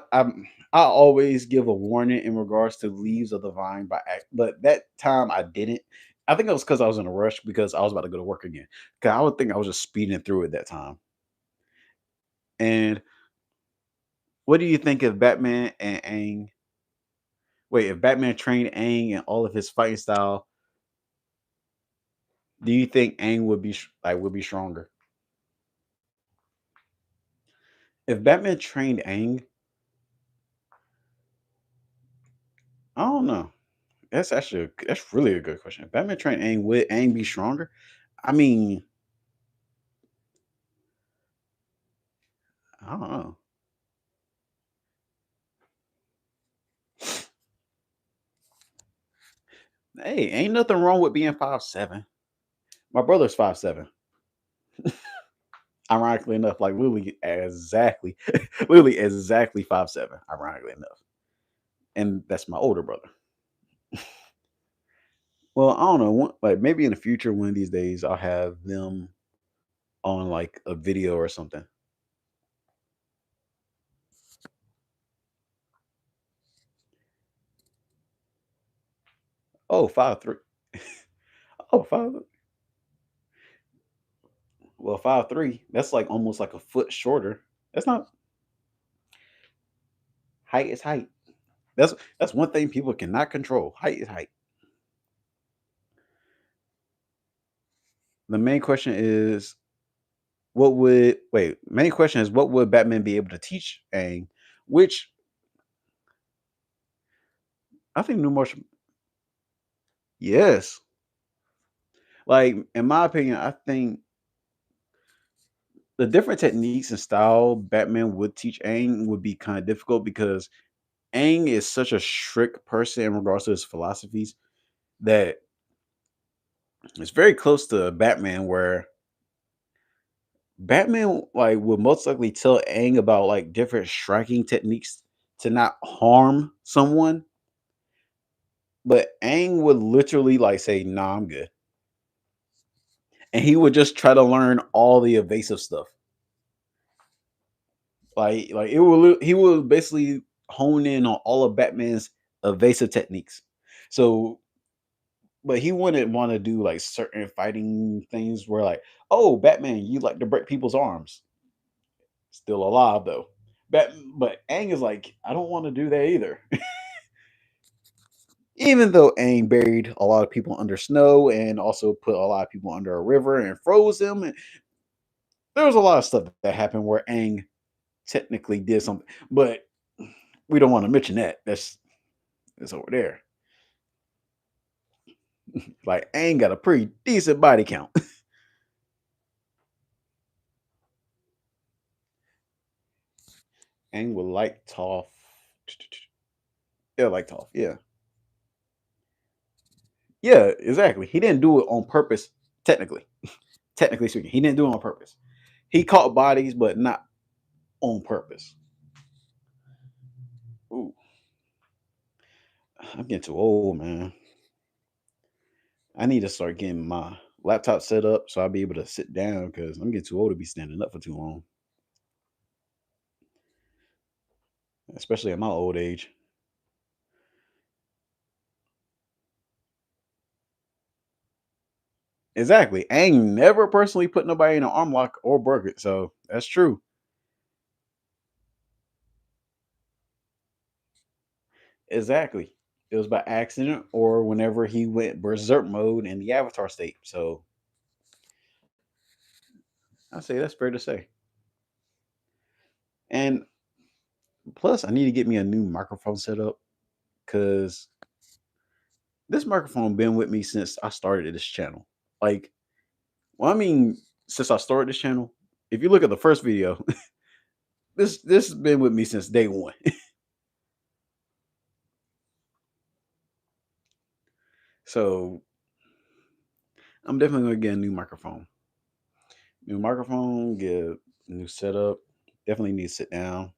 always give a warning in regards to Leaves of the Vine by act, but that time I didn't. I think it was because I was in a rush because I was about to go to work again. Because I would think I was just speeding through it that time. And what do you think of Batman and Aang? Wait, if Batman trained Aang and all of his fighting style, do you think Aang would be would be stronger? If Batman trained Aang, I don't know. That's really a good question. If Batman trained Aang, would Aang be stronger? I mean, don't know. Hey, ain't nothing wrong with being 5'7". My brother's 5'7". Ironically enough, like literally exactly, literally exactly 5'7". Ironically enough, and that's my older brother. Well, I don't know. Like maybe in the future, one of these days, I'll have them on like a video or something. Oh, 5'3". Oh, 5. Well, 5'3". That's like almost like a foot shorter. That's not height is height. That's one thing people cannot control. Height is height. The main question is what would wait, main question is what would Batman be able to teach Aang? Which I think new martial yes. Like in my opinion, I think the different techniques and style Batman would teach Aang would be kind of difficult because Aang is such a strict person in regards to his philosophies that it's very close to Batman where Batman like would most likely tell Aang about like different striking techniques to not harm someone, but Aang would literally like say, "Nah, I'm good," and he would just try to learn all the evasive stuff. Like he would basically hone in on all of Batman's evasive techniques. So, but he wouldn't want to do like certain fighting things where like, oh, Batman, you like to break people's arms. Still alive though. But Aang is like, I don't want to do that either. Even though Aang buried a lot of people under snow and also put a lot of people under a river and froze them, and there was a lot of stuff that happened where Aang technically did something, but we don't want to mention that. That's over there. Like Aang got a pretty decent body count. Aang would like Toph. Yeah, like Toph. Yeah. Yeah, exactly. He didn't do it on purpose, technically. Technically speaking, he didn't do it on purpose. He caught bodies, but not on purpose. Ooh, I'm getting too old, man. I need to start getting my laptop set up so I'll be able to sit down because I'm getting too old to be standing up for too long, especially at my old age. Exactly. I ain't never personally put nobody in an arm lock or broke it, so that's true. Exactly. It was by accident or whenever he went berserk mode in the avatar state. So I say that's fair to say. And plus, I need to get me a new microphone set up because this microphone been with me since I started this channel. Like, well, I mean, since I started this channel, if you look at the first video, this has been with me since day one. So I'm definitely gonna get a new microphone. New microphone, get a new setup. Definitely need to sit down.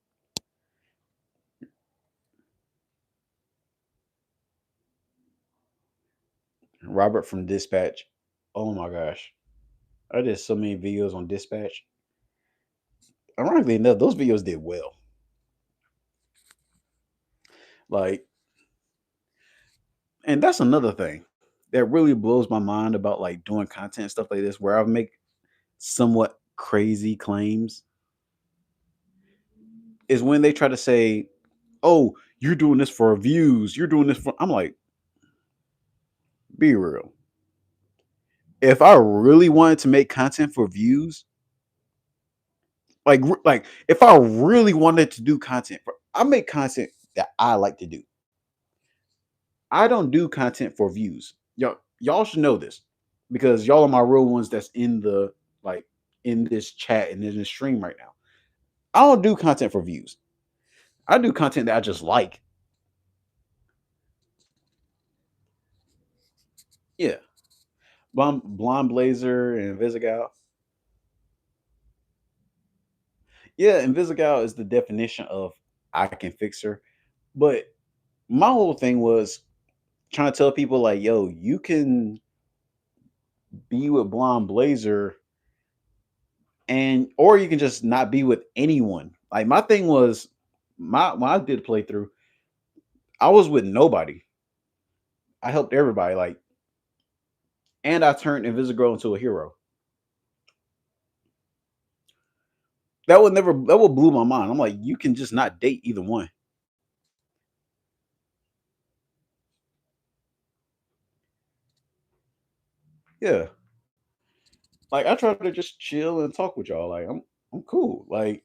Robert from Dispatch. Oh my gosh. I did so many videos on Dispatch. Ironically enough, those videos did well. Like, and that's another thing that really blows my mind about like doing content and stuff like this, where I make somewhat crazy claims, is when they try to say, "Oh, you're doing this for views. You're doing this for." I'm like, be real. If I really wanted to make content for views, like if I really wanted to do content for, I make content that I like to do. I don't do content for views. Y'all should know this because y'all are my real ones that's in the like in this chat and in this stream right now. I don't do content for views. I do content that I just like. Yeah. Blonde Blazer and Invisigal. Yeah, Invisigal is the definition of I can fix her. But my whole thing was trying to tell people like, yo, you can be with Blonde Blazer and or you can just not be with anyone. Like my thing was my when I did playthrough, I was with nobody. I helped everybody, like, and I turned Invisigirl into a hero. That would blew my mind. I'm like, you can just not date either one. Yeah. Like I try to just chill and talk with y'all. Like I'm cool. Like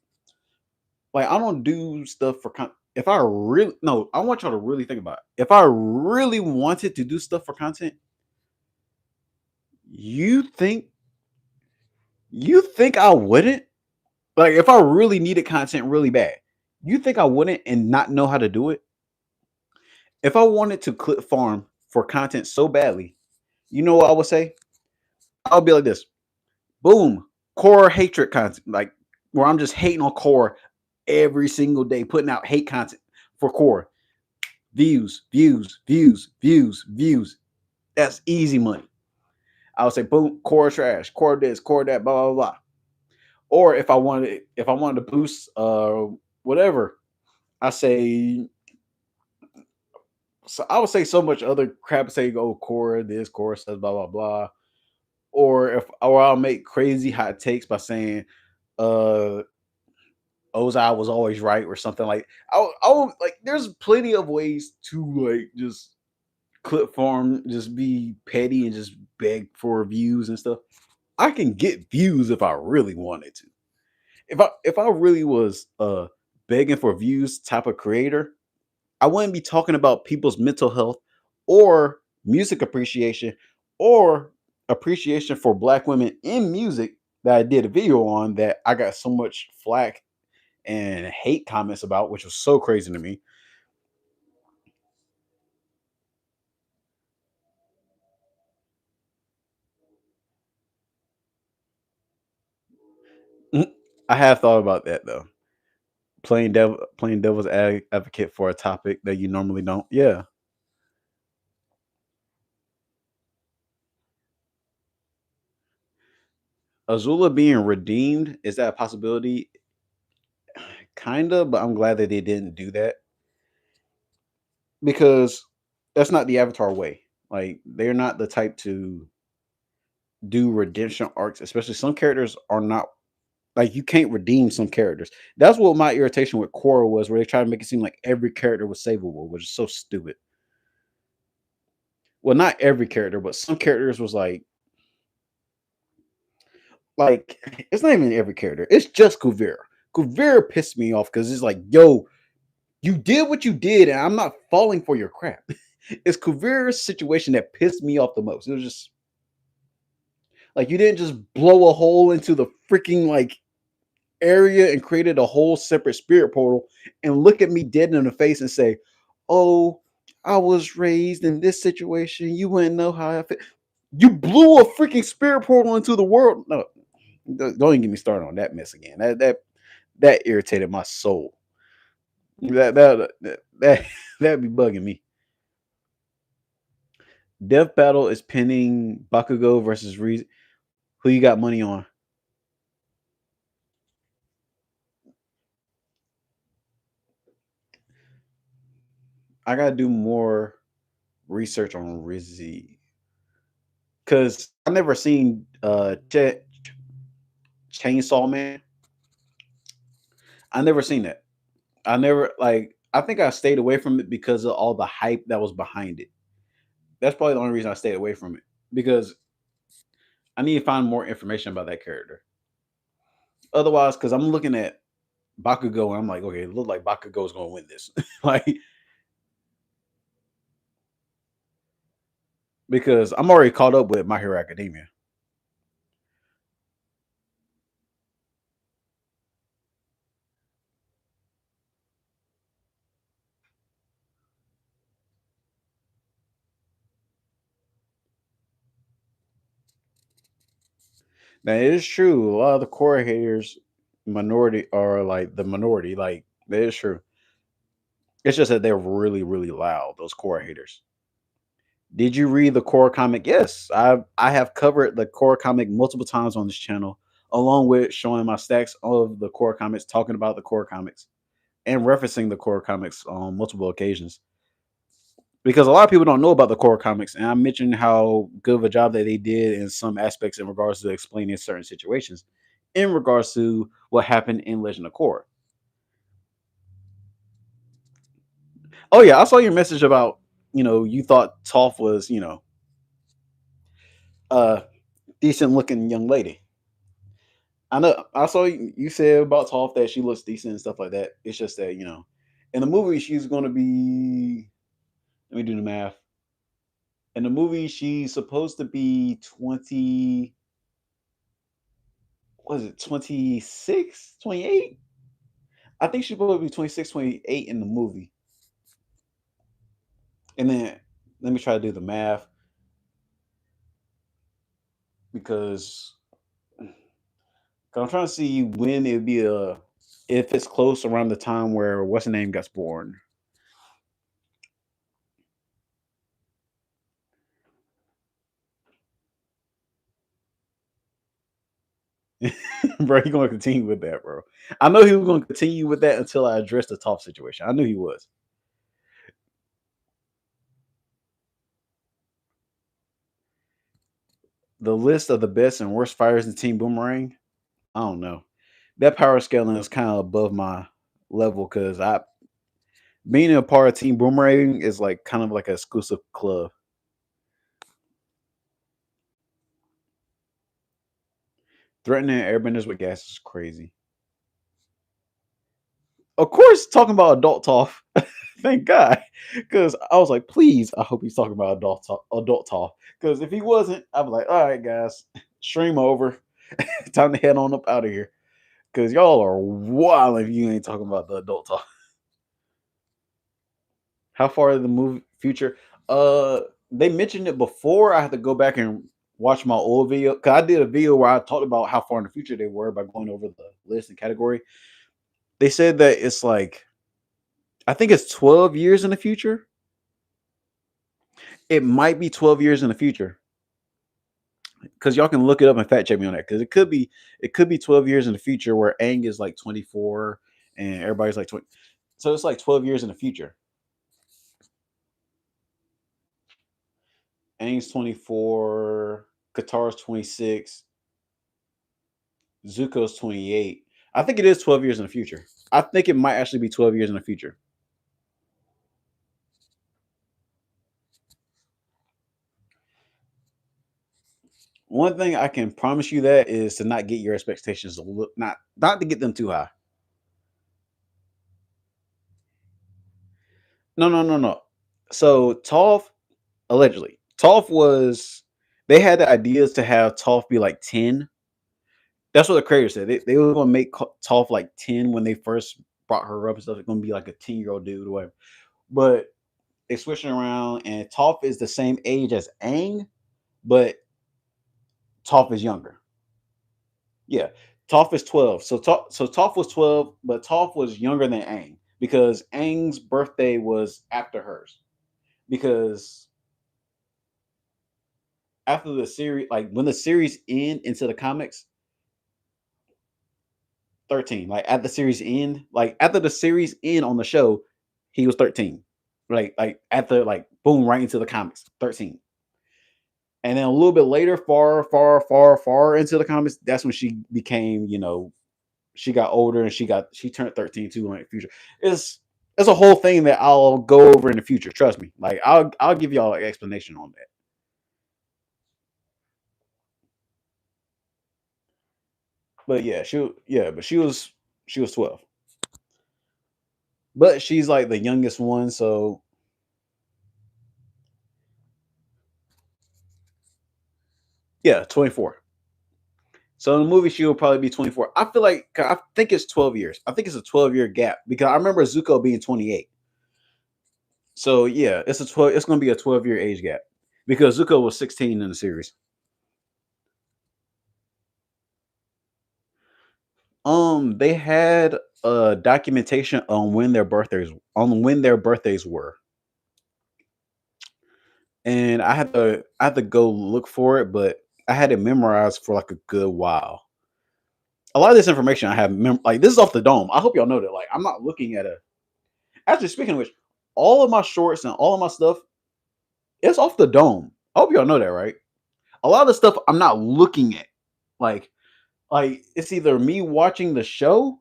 I don't do stuff for if I really no, I want y'all to really think about it. If I really wanted to do stuff for content, you think you think I wouldn't? Like if I really needed content really bad, you think I wouldn't and not know how to do it? If I wanted to clip farm for content so badly, you know what I would say? I'll be like this. Boom. Core hatred content. Like where I'm just hating on core every single day, putting out hate content for core. Views, views, views, views, views. That's easy money. I would say, boom, core trash, core this, core that, blah blah blah. Or if I wanted to boost whatever, I say, so I would say so much other crap. Say, oh, core this, core says blah blah blah. Or I'll make crazy hot takes by saying, uh, Ozai was always right or something like. I'll like. There's plenty of ways to like just clip farm, just be petty and just beg for views and stuff. I can get views if I really wanted to. If I really was begging for views type of creator, I wouldn't be talking about people's mental health or music appreciation or appreciation for black women in music that I did a video on that I got so much flack and hate comments about, which was so crazy to me. I have thought about that though. Playing devil's advocate for a topic that you normally don't. Yeah. Azula being redeemed, is that a possibility? Kinda, but I'm glad that they didn't do that because that's not the Avatar way. Like they're not the type to do redemption arcs, especially some characters are not like you can't redeem some characters. That's what my irritation with Korra was, where they try to make it seem like every character was savable, which is so stupid. Well, not every character, but some characters was like it's not even every character. It's just Kuvira. Kuvira pissed me off because it's like, yo, you did what you did, and I'm not falling for your crap. It's Kuvira's situation that pissed me off the most. It was just like you didn't just blow a hole into the freaking like area and created a whole separate spirit portal and look at me dead in the face and say, "Oh, I was raised in this situation. You wouldn't know how I feel." You blew a freaking spirit portal into the world. No, don't even get me started on that mess again. That irritated my soul. That that'd be bugging me. Death Battle is pinning Bakugo versus Reason. Who you got money on? I gotta do more research on Rizzy because I've never seen Chainsaw Man. I never seen that. I never like. I think I stayed away from it because of all the hype that was behind it. That's probably the only reason I stayed away from it because I need to find more information about that character. Otherwise, because I'm looking at Bakugo and I'm like, okay, it looked like Bakugo's gonna win this. Like because I'm already caught up with My Hero Academia. Now it is true. A lot of the core haters minority are like the minority. Like that is true. It's just that they're really, really loud, those core haters. Did you read the core comic? Yes. I have covered the core comic multiple times on this channel, along with showing my stacks of the core comics, talking about the core comics, and referencing the core comics on multiple occasions. Because a lot of people don't know about the core comics, and I mentioned how good of a job that they did in some aspects in regards to explaining certain situations in regards to what happened in Legend of Korra. Oh yeah, I saw your message about, you thought Toph was, a decent looking young lady. I know I saw you said about Toph that she looks decent and stuff like that. It's just that, in the movie she's gonna be, let me do the math. In the movie she's supposed to be 20, was it 26, 28? I think she's supposed to be 26, 28 in the movie. And then let me try to do the math because I'm trying to see when it'd be if it's close around the time where what's the name gets born. Bro, he gonna continue with that, bro. I know he was gonna continue with that until I addressed the top situation. I knew he was. The list of the best and worst fighters in Team Boomerang. I don't know. That power scaling is kind of above my level because I being a part of Team Boomerang is like kind of like an exclusive club. Threatening airbenders with gas is crazy. Of course, talking about adult talk. Thank God, because I was like, please, I hope he's talking about adult talk. Adult talk. Because if he wasn't, I'd be like, all right, guys, stream over. Time to head on up out of here. Because y'all are wild if you ain't talking about the adult talk. How far in the movie future? They mentioned it before. I had to go back and watch my old video because I did a video where I talked about how far in the future they were by going over the list and category. They said that it's like I think it's 12 years in the future. It might be 12 years in the future because y'all can look it up and fact check me on that because it could be 12 years in the future where Aang is like 24 and everybody's like 20. So it's like 12 years in the future. Aang's 24, Katara's 26, Zuko's 28. I think it is 12 years in the future. I think it might actually be 12 years in the future. One thing I can promise you that is to not get your expectations not to get them too high. No, no, no, no. So Toph allegedly, Toph was they had the ideas to have Toph be like 10. That's what the creator said. They were gonna make Toph like 10 when they first brought her up and stuff. It's gonna be like a 10-year-old dude or whatever. But they switched it around, and Toph is the same age as Aang, but Toph is younger. Yeah, Toph is 12. So Toph was 12, but Toph was younger than Aang because Aang's birthday was after hers. Because after the series, like when the series end into the comics, 13. Like at the series end, like after the series end on the show, he was 13. Like after like boom, right into the comics, 13. And then a little bit later, far, far, far, far into the comics, that's when she became, she got older and she turned 13 too in the future. It's a whole thing that I'll go over in the future. Trust me. Like I'll give y'all an explanation on that. But yeah, she was 12. But she's like the youngest one, so yeah, 24. So in the movie, she will probably be 24. I think it's 12 years. I think it's a 12-year gap because I remember Zuko being 28. So yeah, it's gonna be a 12-year age gap because Zuko was 16 in the series. They had a documentation on when their birthdays were, and I had to go look for it, but I had it memorized for like a good while. A lot of this information I have like this is off the dome. I hope y'all know that. Like I'm not looking at a. Actually, speaking of which, all of my shorts and all of my stuff, it's off the dome. I hope y'all know that, right? A lot of the stuff I'm not looking at. Like it's either me watching the show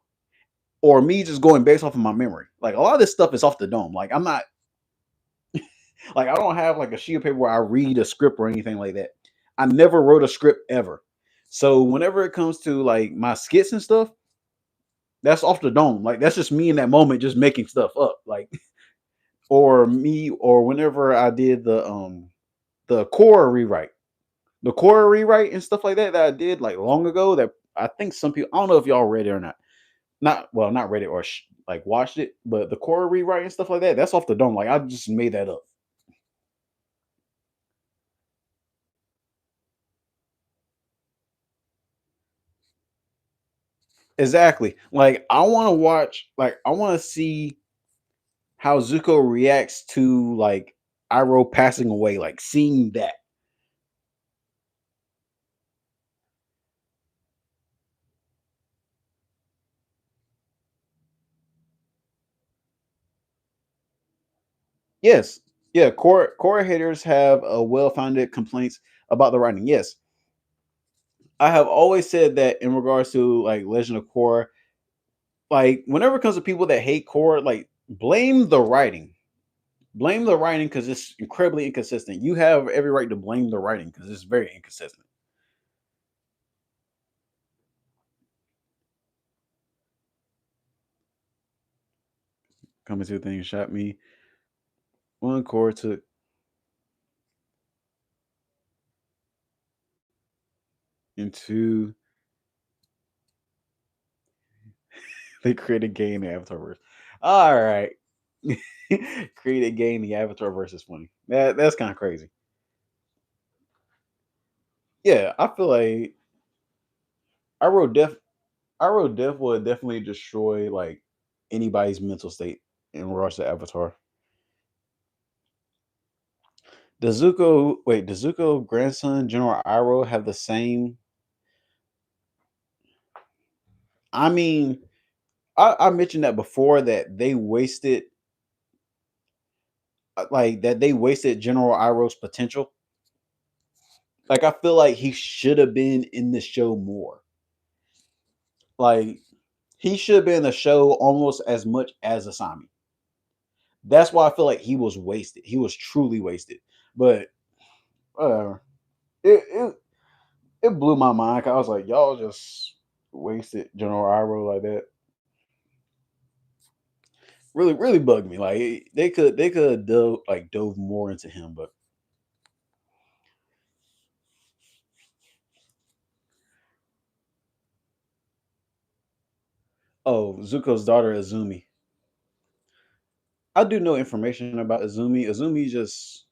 or me just going based off of my memory. Like a lot of this stuff is off the dome. Like I'm not like I don't have like a sheet of paper where I read a script or anything like that. I never wrote a script ever. So whenever it comes to like my skits and stuff, that's off the dome. Like that's just me in that moment just making stuff up. Like or whenever I did the core rewrite. The core rewrite and stuff like that I did like long ago that I think some people I don't know if y'all read it or not. Not read it or like watched it, but the core rewrite and stuff like that, that's off the dome. Like I just made that up. Exactly. Like I want to watch. Like I want to see how Zuko reacts to like Iroh passing away. Like seeing that. Yes. Yeah. Core haters have well-founded complaints about the writing. Yes, I have always said that in regards to like Legend of Korra. Like whenever it comes to people that hate Korra, like blame the writing. Blame the writing because it's incredibly inconsistent. You have every right to blame the writing because it's very inconsistent. Coming to the thing shot me. One core took into they created game in the Avatar verse. All right. Created game the Avatar verse is funny. That's kind of crazy. Yeah, I feel like I wrote Def I wrote Def would definitely destroy like anybody's mental state in regards to Avatar. Does Zuko grandson General Iroh have the same? I mean, I mentioned that before that they wasted like that they wasted General Iroh's potential. Like I feel like he should have been in the show more. Like he should have been in the show almost as much as Asami. That's why I feel like he was wasted. He was truly wasted. But whatever. It it blew my mind. 'Cause I was like, y'all just wasted General Iroh like that. Really bugged me. Like they could have dove more into him, but oh, Zuko's daughter Azumi. I do know information about Azumi. Azumi just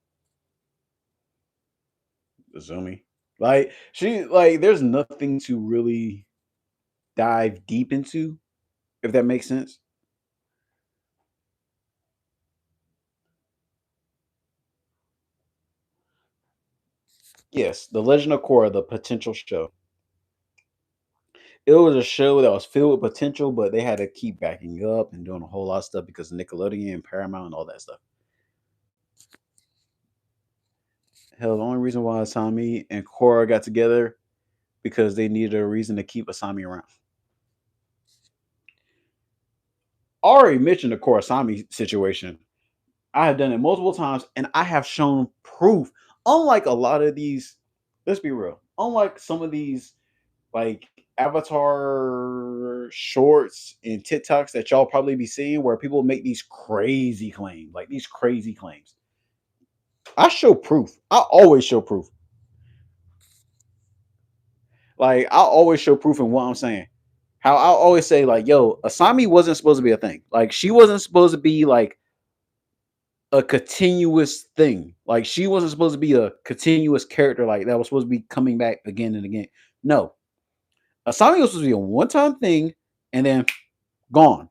Azumi. Like she like there's nothing to really dive deep into, if that makes sense. Yes, The Legend of Korra, the potential show. It was a show that was filled with potential, but they had to keep backing up and doing a whole lot of stuff because of Nickelodeon and Paramount and all that stuff. Hell, the only reason why Asami and Korra got together because they needed a reason to keep Asami around. I already mentioned the Korasami situation. I have done it multiple times and I have shown proof. Unlike a lot of these, let's be real, unlike some of these like avatar shorts and TikToks that y'all probably be seeing where people make these crazy claims, like these crazy claims. I show proof. I always show proof. Like I always show proof in what I'm saying. How I always say, like, yo, Asami wasn't supposed to be a thing. Like she wasn't supposed to be like a continuous thing. Like she wasn't supposed to be a continuous character like that was supposed to be coming back again and again. No. Asami was supposed to be a one-time thing and then gone.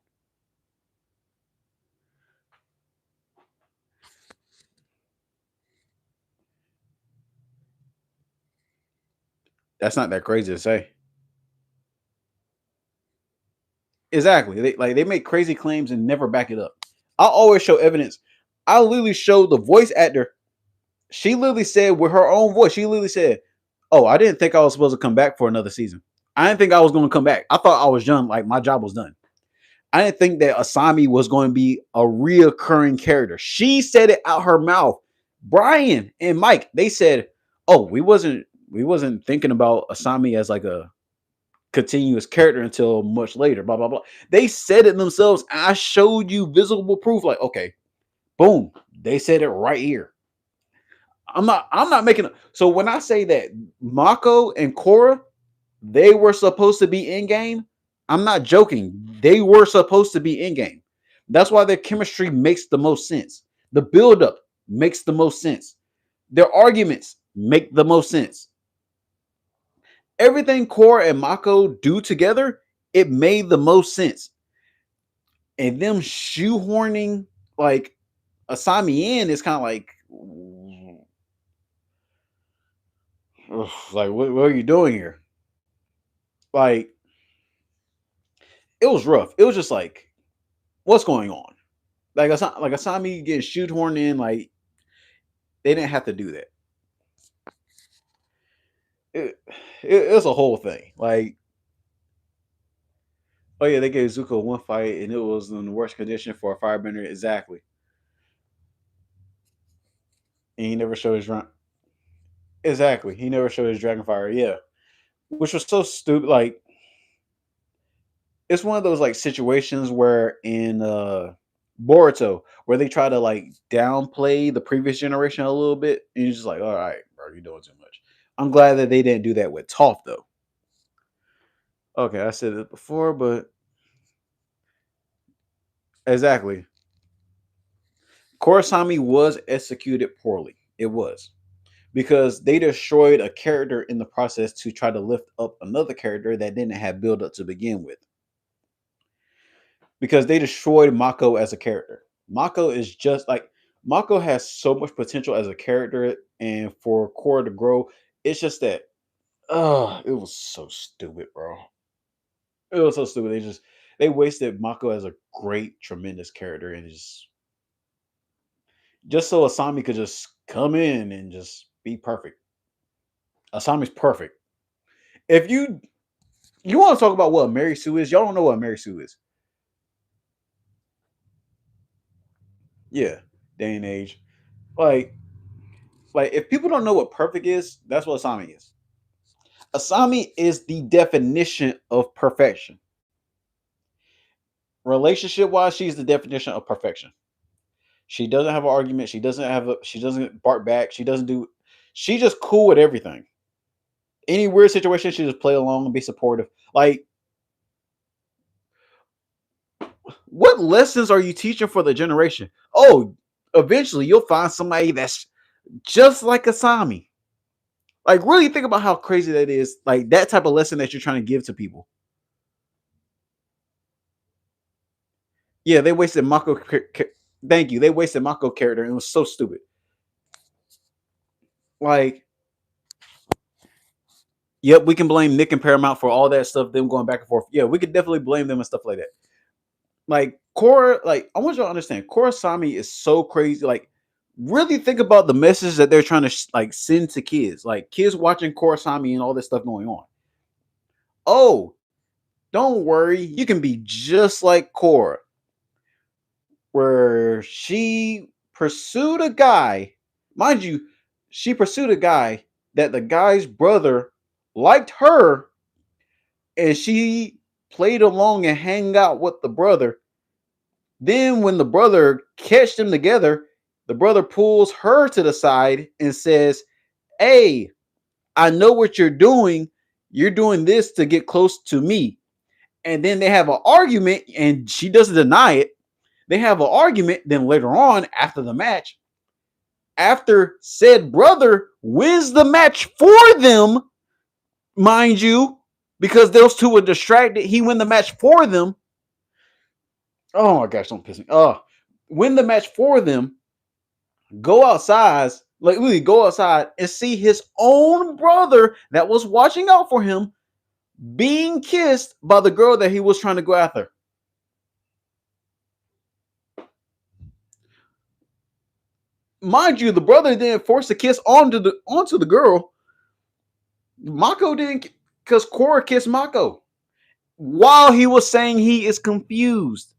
That's not that crazy to say. Exactly. They make crazy claims and never back it up. I always show evidence. I literally showed the voice actor. She literally said with her own voice, she literally said, "Oh, I didn't think I was supposed to come back for another season. I didn't think I was going to come back. I thought I was done. Like my job was done. I didn't think that Asami was going to be a reoccurring character." She said it out her mouth. Brian and Mike, they said, "Oh, we wasn't thinking about Asami as like a continuous character until much later." Blah blah blah. They said it themselves. I showed you visible proof. Like, okay, boom, they said it right here. I'm not making. So when I say that Mako and Korra, they were supposed to be in game, I'm not joking. They were supposed to be in game. That's why their chemistry makes the most sense. The buildup makes the most sense. Their arguments make the most sense. Everything Korra and Mako do together, it made the most sense. And them shoehorning like Asami in is kind of like, like what are you doing here? Like it was rough. It was just like, what's going on? Like Asami getting shoehorned in, like they didn't have to do that. It, it was a whole thing. Like, oh yeah, they gave Zuko one fight and it was in the worst condition for a firebender. Exactly. And he never showed his exactly. He never showed his dragon fire. Yeah. Which was so stupid. Like, it's one of those like situations where in Boruto where they try to like downplay the previous generation a little bit, and you're just like, all right, bro, you're doing too much. I'm glad that they didn't do that with Toph though. Okay, I said it before, but exactly. Korosami was executed poorly. It was. Because they destroyed a character in the process to try to lift up another character that didn't have build up to begin with. Because they destroyed Mako as a character. Mako is just like Mako has so much potential as a character, and for Korra to grow, it's just that it was so stupid, bro. It was so stupid. They wasted Mako as a great, tremendous character, and just so Asami could just come in and just be perfect. Asami's perfect. If you want to talk about what Mary Sue is, y'all don't know what Mary Sue is. Yeah, day and age. Like, like if people don't know what perfect is, that's what Asami is. Asami is the definition of perfection. Relationship wise, she's the definition of perfection. She doesn't have an argument. She doesn't bark back. She just cool with everything. Any weird situation, she just play along and be supportive. Like, what lessons are you teaching for the generation? Oh, eventually you'll find somebody that's just like Asami. Like, really think about how crazy that is. Like, that type of lesson that you're trying to give to people. Yeah, they wasted Mako. Thank you. They wasted Mako character, and it was so stupid. Like, yep, we can blame Nick and Paramount for all that stuff. Them going back and forth. Yeah, we could definitely blame them and stuff like that. Like Korra, like I want you to understand, Korosami is so crazy. Like, really think about the message that they're trying to like send to kids. Like kids watching Korosami and all this stuff going on. Oh, don't worry, you can be just like Korra, where she pursued a guy. Mind you, she pursued a guy that the guy's brother liked her, and she played along and hang out with the brother. Then when the brother catch them together, the brother pulls her to the side and says, "Hey, I know what you're doing. You're doing this to get close to me." And then they have an argument, and she doesn't deny it. They have an argument. Then later on, after the match, after said brother wins the match for them, mind you, because those two were distracted. He win the match for them. Oh my gosh, don't piss me. Win the match for them. Go outside, like really go outside and see his own brother that was watching out for him being kissed by the girl that he was trying to go after. Mind you, the brother didn't force the kiss onto the girl. Mako didn't, because Cora kissed Mako while he was saying he is confused.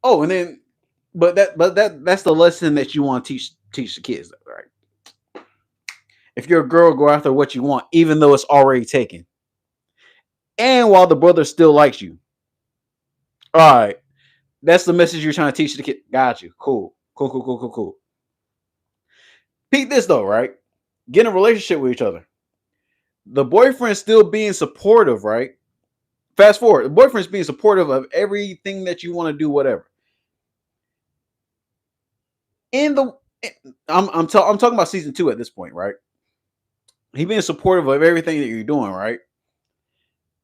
Oh, and then, that's the lesson that you want to teach the kids, right? If you're a girl, go after what you want, even though it's already taken, and while the brother still likes you. All right, that's the message you're trying to teach the kid. Got you. Cool. Cool. Peep this though, right? Get in a relationship with each other. The boyfriend still being supportive, right? Fast forward, the boyfriend's being supportive of everything that you want to do, whatever. In the, I'm talking about season 2 at this point, right? He being supportive of everything that you're doing, right?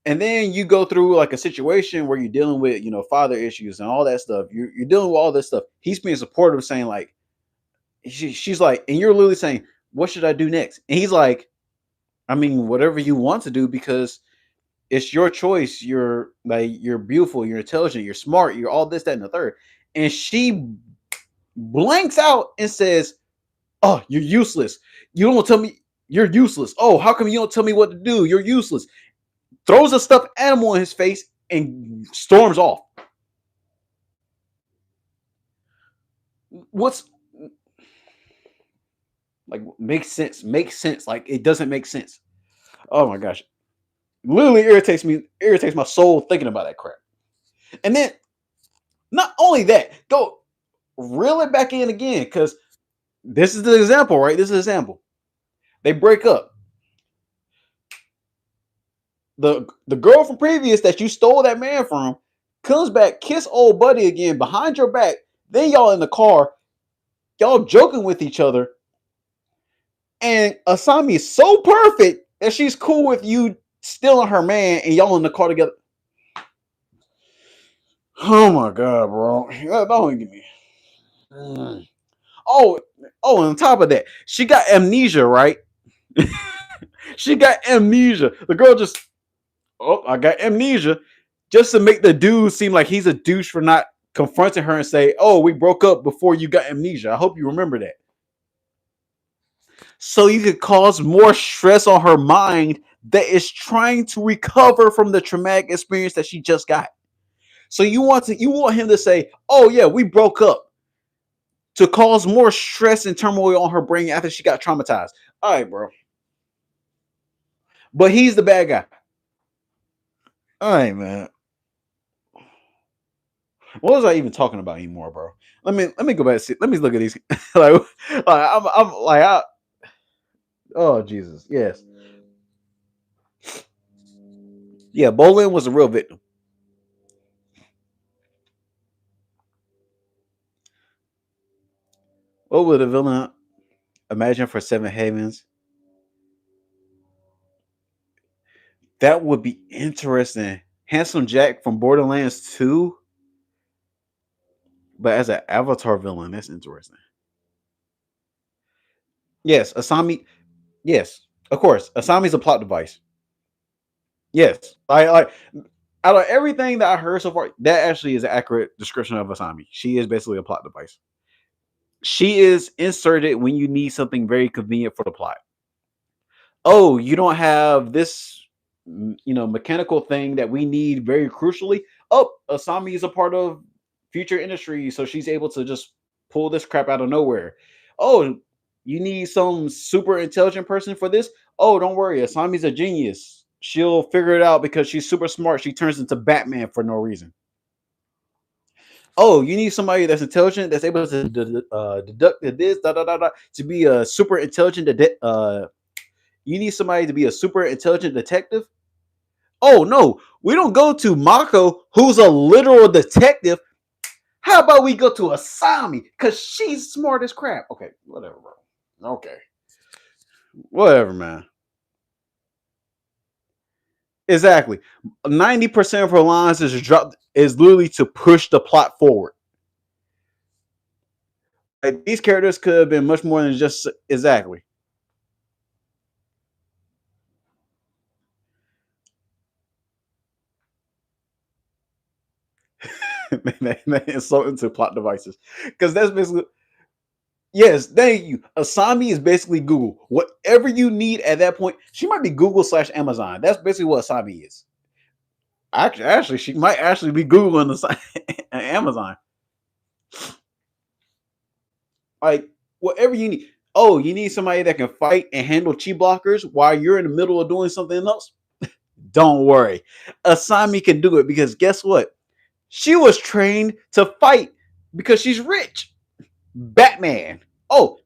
And then you go through like a situation where you're dealing with, father issues and all that stuff. You're dealing with all this stuff. He's being supportive, saying like, she's like, and you're literally saying, what should I do next? And he's like, I mean, whatever you want to do, because it's your choice. You're beautiful, you're intelligent, you're smart, you're all this, that, and the third. And she blanks out and says, oh, you're useless. You don't tell me you're useless. Oh, how come you don't tell me what to do? You're useless. Throws a stuffed animal in his face and storms off. What's like makes sense? Makes sense. Like it doesn't make sense. Oh my gosh. Literally irritates my soul thinking about that crap. And then not only that, go reel it back in again, because this is the example, right? This is an example. They break up. The girl from previous that you stole that man from comes back, kiss old buddy again behind your back. Then y'all in the car, y'all joking with each other. And Asami is so perfect that she's cool with you stealing her man and y'all in the car together. Oh my god, bro. Don't give me. Oh, and on top of that, she got amnesia, right? She got amnesia. The girl just, I got amnesia, just to make the dude seem like he's a douche for not confronting her and say, oh, we broke up before you got amnesia. I hope you remember that. So you could cause more stress on her mind that is trying to recover from the traumatic experience that she just got. So you want him to say, oh yeah, we broke up, to cause more stress and turmoil on her brain after she got traumatized. All right, bro. But he's the bad guy. All right, man. What was I even talking about anymore, bro? Let me go back and see. Let me look at these. I'm like, oh Jesus, yes, yeah. Bolin was a real victim. What would the villain imagine for Seven Havens? That would be interesting. Handsome Jack from Borderlands 2, but as an Avatar villain, that's interesting. Yes, Asami. Yes, of course. Asami's a plot device. Yes, like out of everything that I heard so far, that actually is an accurate description of Asami. She is basically a plot device. She is inserted when you need something very convenient for the plot. Oh, you don't have this, mechanical thing that we need very crucially. Oh, Asami is a part of future industry, so she's able to just pull this crap out of nowhere. Oh, you need some super intelligent person for this. Oh, don't worry, Asami's a genius. She'll figure it out because she's super smart. She turns into Batman for no reason. Oh, you need somebody that's intelligent, that's able to deduct this, to be a super intelligent. You need somebody to be a super intelligent detective. Oh no, we don't go to Mako, who's a literal detective. How about we go to Asami, because she's smart as crap. Okay, whatever, bro. Okay, whatever, man. Exactly. 90% of her lines is literally to push the plot forward. Like, these characters could have been much more than just exactly. They insult into plot devices because that's basically yes. Thank you. Asami is basically Google. Whatever you need at that point, she might be Google slash Amazon. That's basically what Asami is. Actually, she might actually be Google and Amazon. Like whatever you need. Oh, you need somebody that can fight and handle chi blockers while you're in the middle of doing something else. Don't worry, Asami can do it because guess what? She was trained to fight because she's rich. Batman. Oh,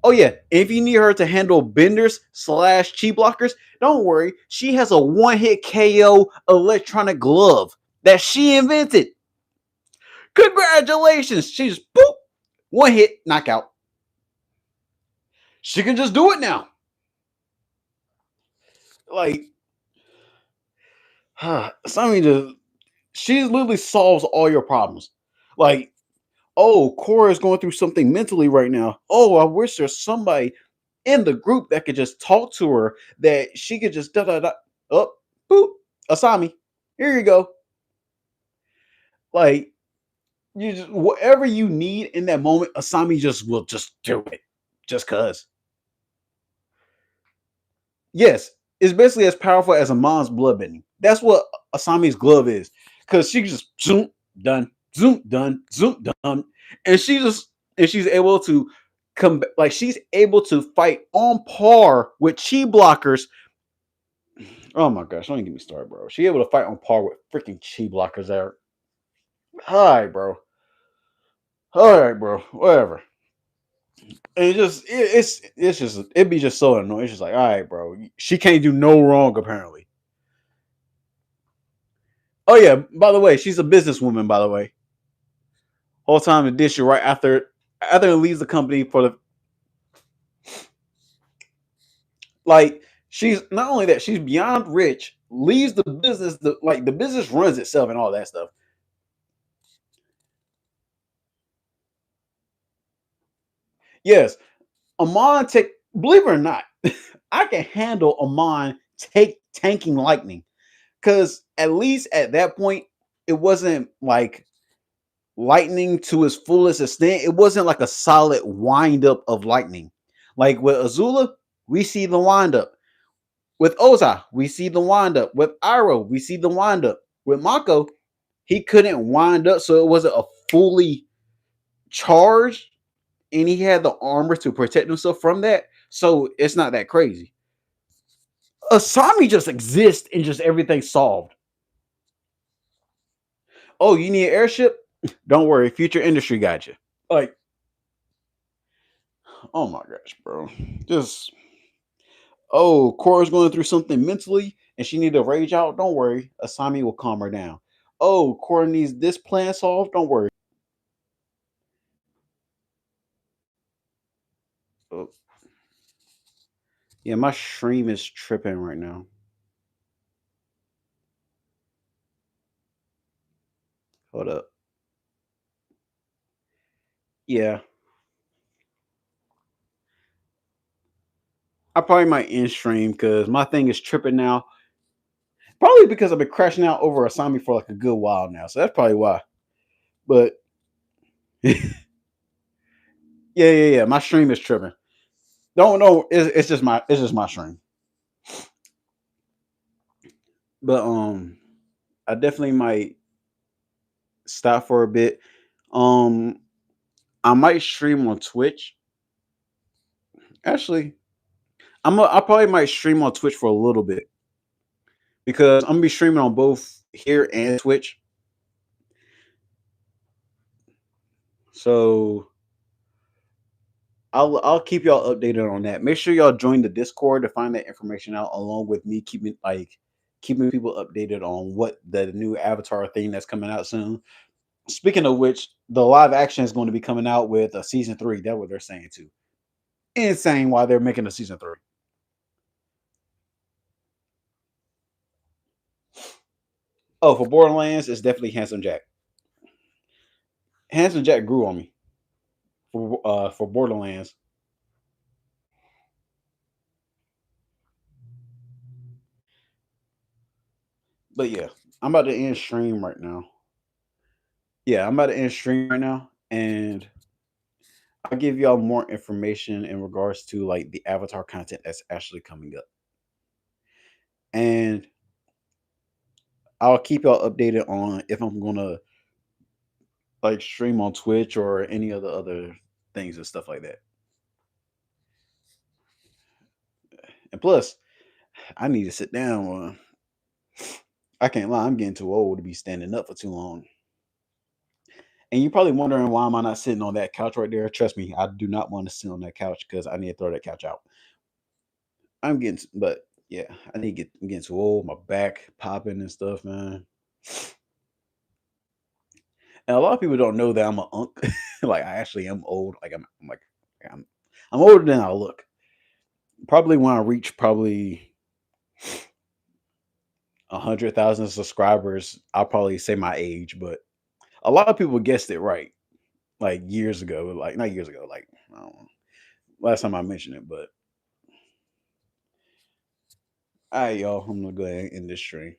oh yeah. If you need her to handle benders slash chi blockers, don't worry. She has a one-hit KO electronic glove that she invented. Congratulations. She's boop. One hit, knockout. She can just do it now. Like, Sammy just she literally solves all your problems. Like, oh, Cora is going through something mentally right now. Oh, I wish there's somebody in the group that could just talk to her that she could just da da da up boop Asami. Here you go. Like you just whatever you need in that moment, Asami just will just do it. Just cause. Yes, it's basically as powerful as a mom's bloodbending. That's what Asami's glove is. Cause she just zoom done, zoom done. And she's able to come like she's able to fight on par with chi blockers. Oh my gosh, don't even get me started, bro. She able to fight on par with freaking chi blockers there. Hi, bro. All right, bro. Whatever. And it's just it'd be just so annoying. It's just like, all right, bro. She can't do no wrong apparently. Oh yeah, by the way, she's a businesswoman. By the way, whole time the dish right after it leaves the company for the like. She's not only that she's beyond rich, leaves the business. The business runs itself and all that stuff. Yes, Amon take believe it or not, I can handle Amon take tanking lightning because at least at that point it wasn't like lightning to its fullest extent. It wasn't like a solid wind up of lightning. Like with Azula, we see the wind up. With Oza, we see the wind up. With Iroh, we see the wind up. With Mako, he couldn't wind up, so it wasn't a fully charged, and he had the armor to protect himself from that. So it's not that crazy. Asami just exists and just everything solved. Oh, you need an airship? Don't worry, future industry got you. Like, oh my gosh, bro. Just oh, Cora's going through something mentally and she need to rage out. Don't worry, Asami will calm her down. Oh, Cora needs this plan solved. Don't worry. Oh, yeah, my stream is tripping right now. Hold up. Yeah, I probably might end stream because my thing is tripping now. Probably because I've been crashing out over Asami for like a good while now. So that's probably why. But yeah, yeah. My stream is tripping. Don't know. It's just my stream. But I definitely might stop for a bit. Um, I might stream on Twitch. Actually, I probably might stream on Twitch for a little bit because I'm gonna be streaming on both here and Twitch. So I'll keep y'all updated on that. Make sure y'all join the Discord to find that information out, along with me keeping people updated on what the new Avatar thing that's coming out soon. Speaking of which, the live action is going to be coming out with a season three. That's what they're saying too. Insane why they're making a season three. Oh, for Borderlands, it's definitely Handsome Jack. Handsome Jack grew on me for Borderlands. But yeah, I'm about to end stream right now. Yeah, I'm about to end stream right now, and I'll give y'all more information in regards to like the Avatar content that's actually coming up, and I'll keep y'all updated on if I'm gonna like stream on Twitch or any of the other things and stuff like that. And plus, I need to sit down. I can't lie, I'm getting too old to be standing up for too long. And you're probably wondering why am I not sitting on that couch right there? Trust me, I do not want to sit on that couch because I need to throw that couch out. But yeah, I need to get. I'm getting too old. My back popping and stuff, man. And a lot of people don't know that I'm a unk. Like I actually am old. Like I'm I'm older than I look. Probably when I reach probably 100,000 subscribers, I'll probably say my age. But a lot of people guessed it right, like years ago. Like not years ago, like I don't know, last time I mentioned it. But all right, y'all, I'm gonna go ahead and end this stream.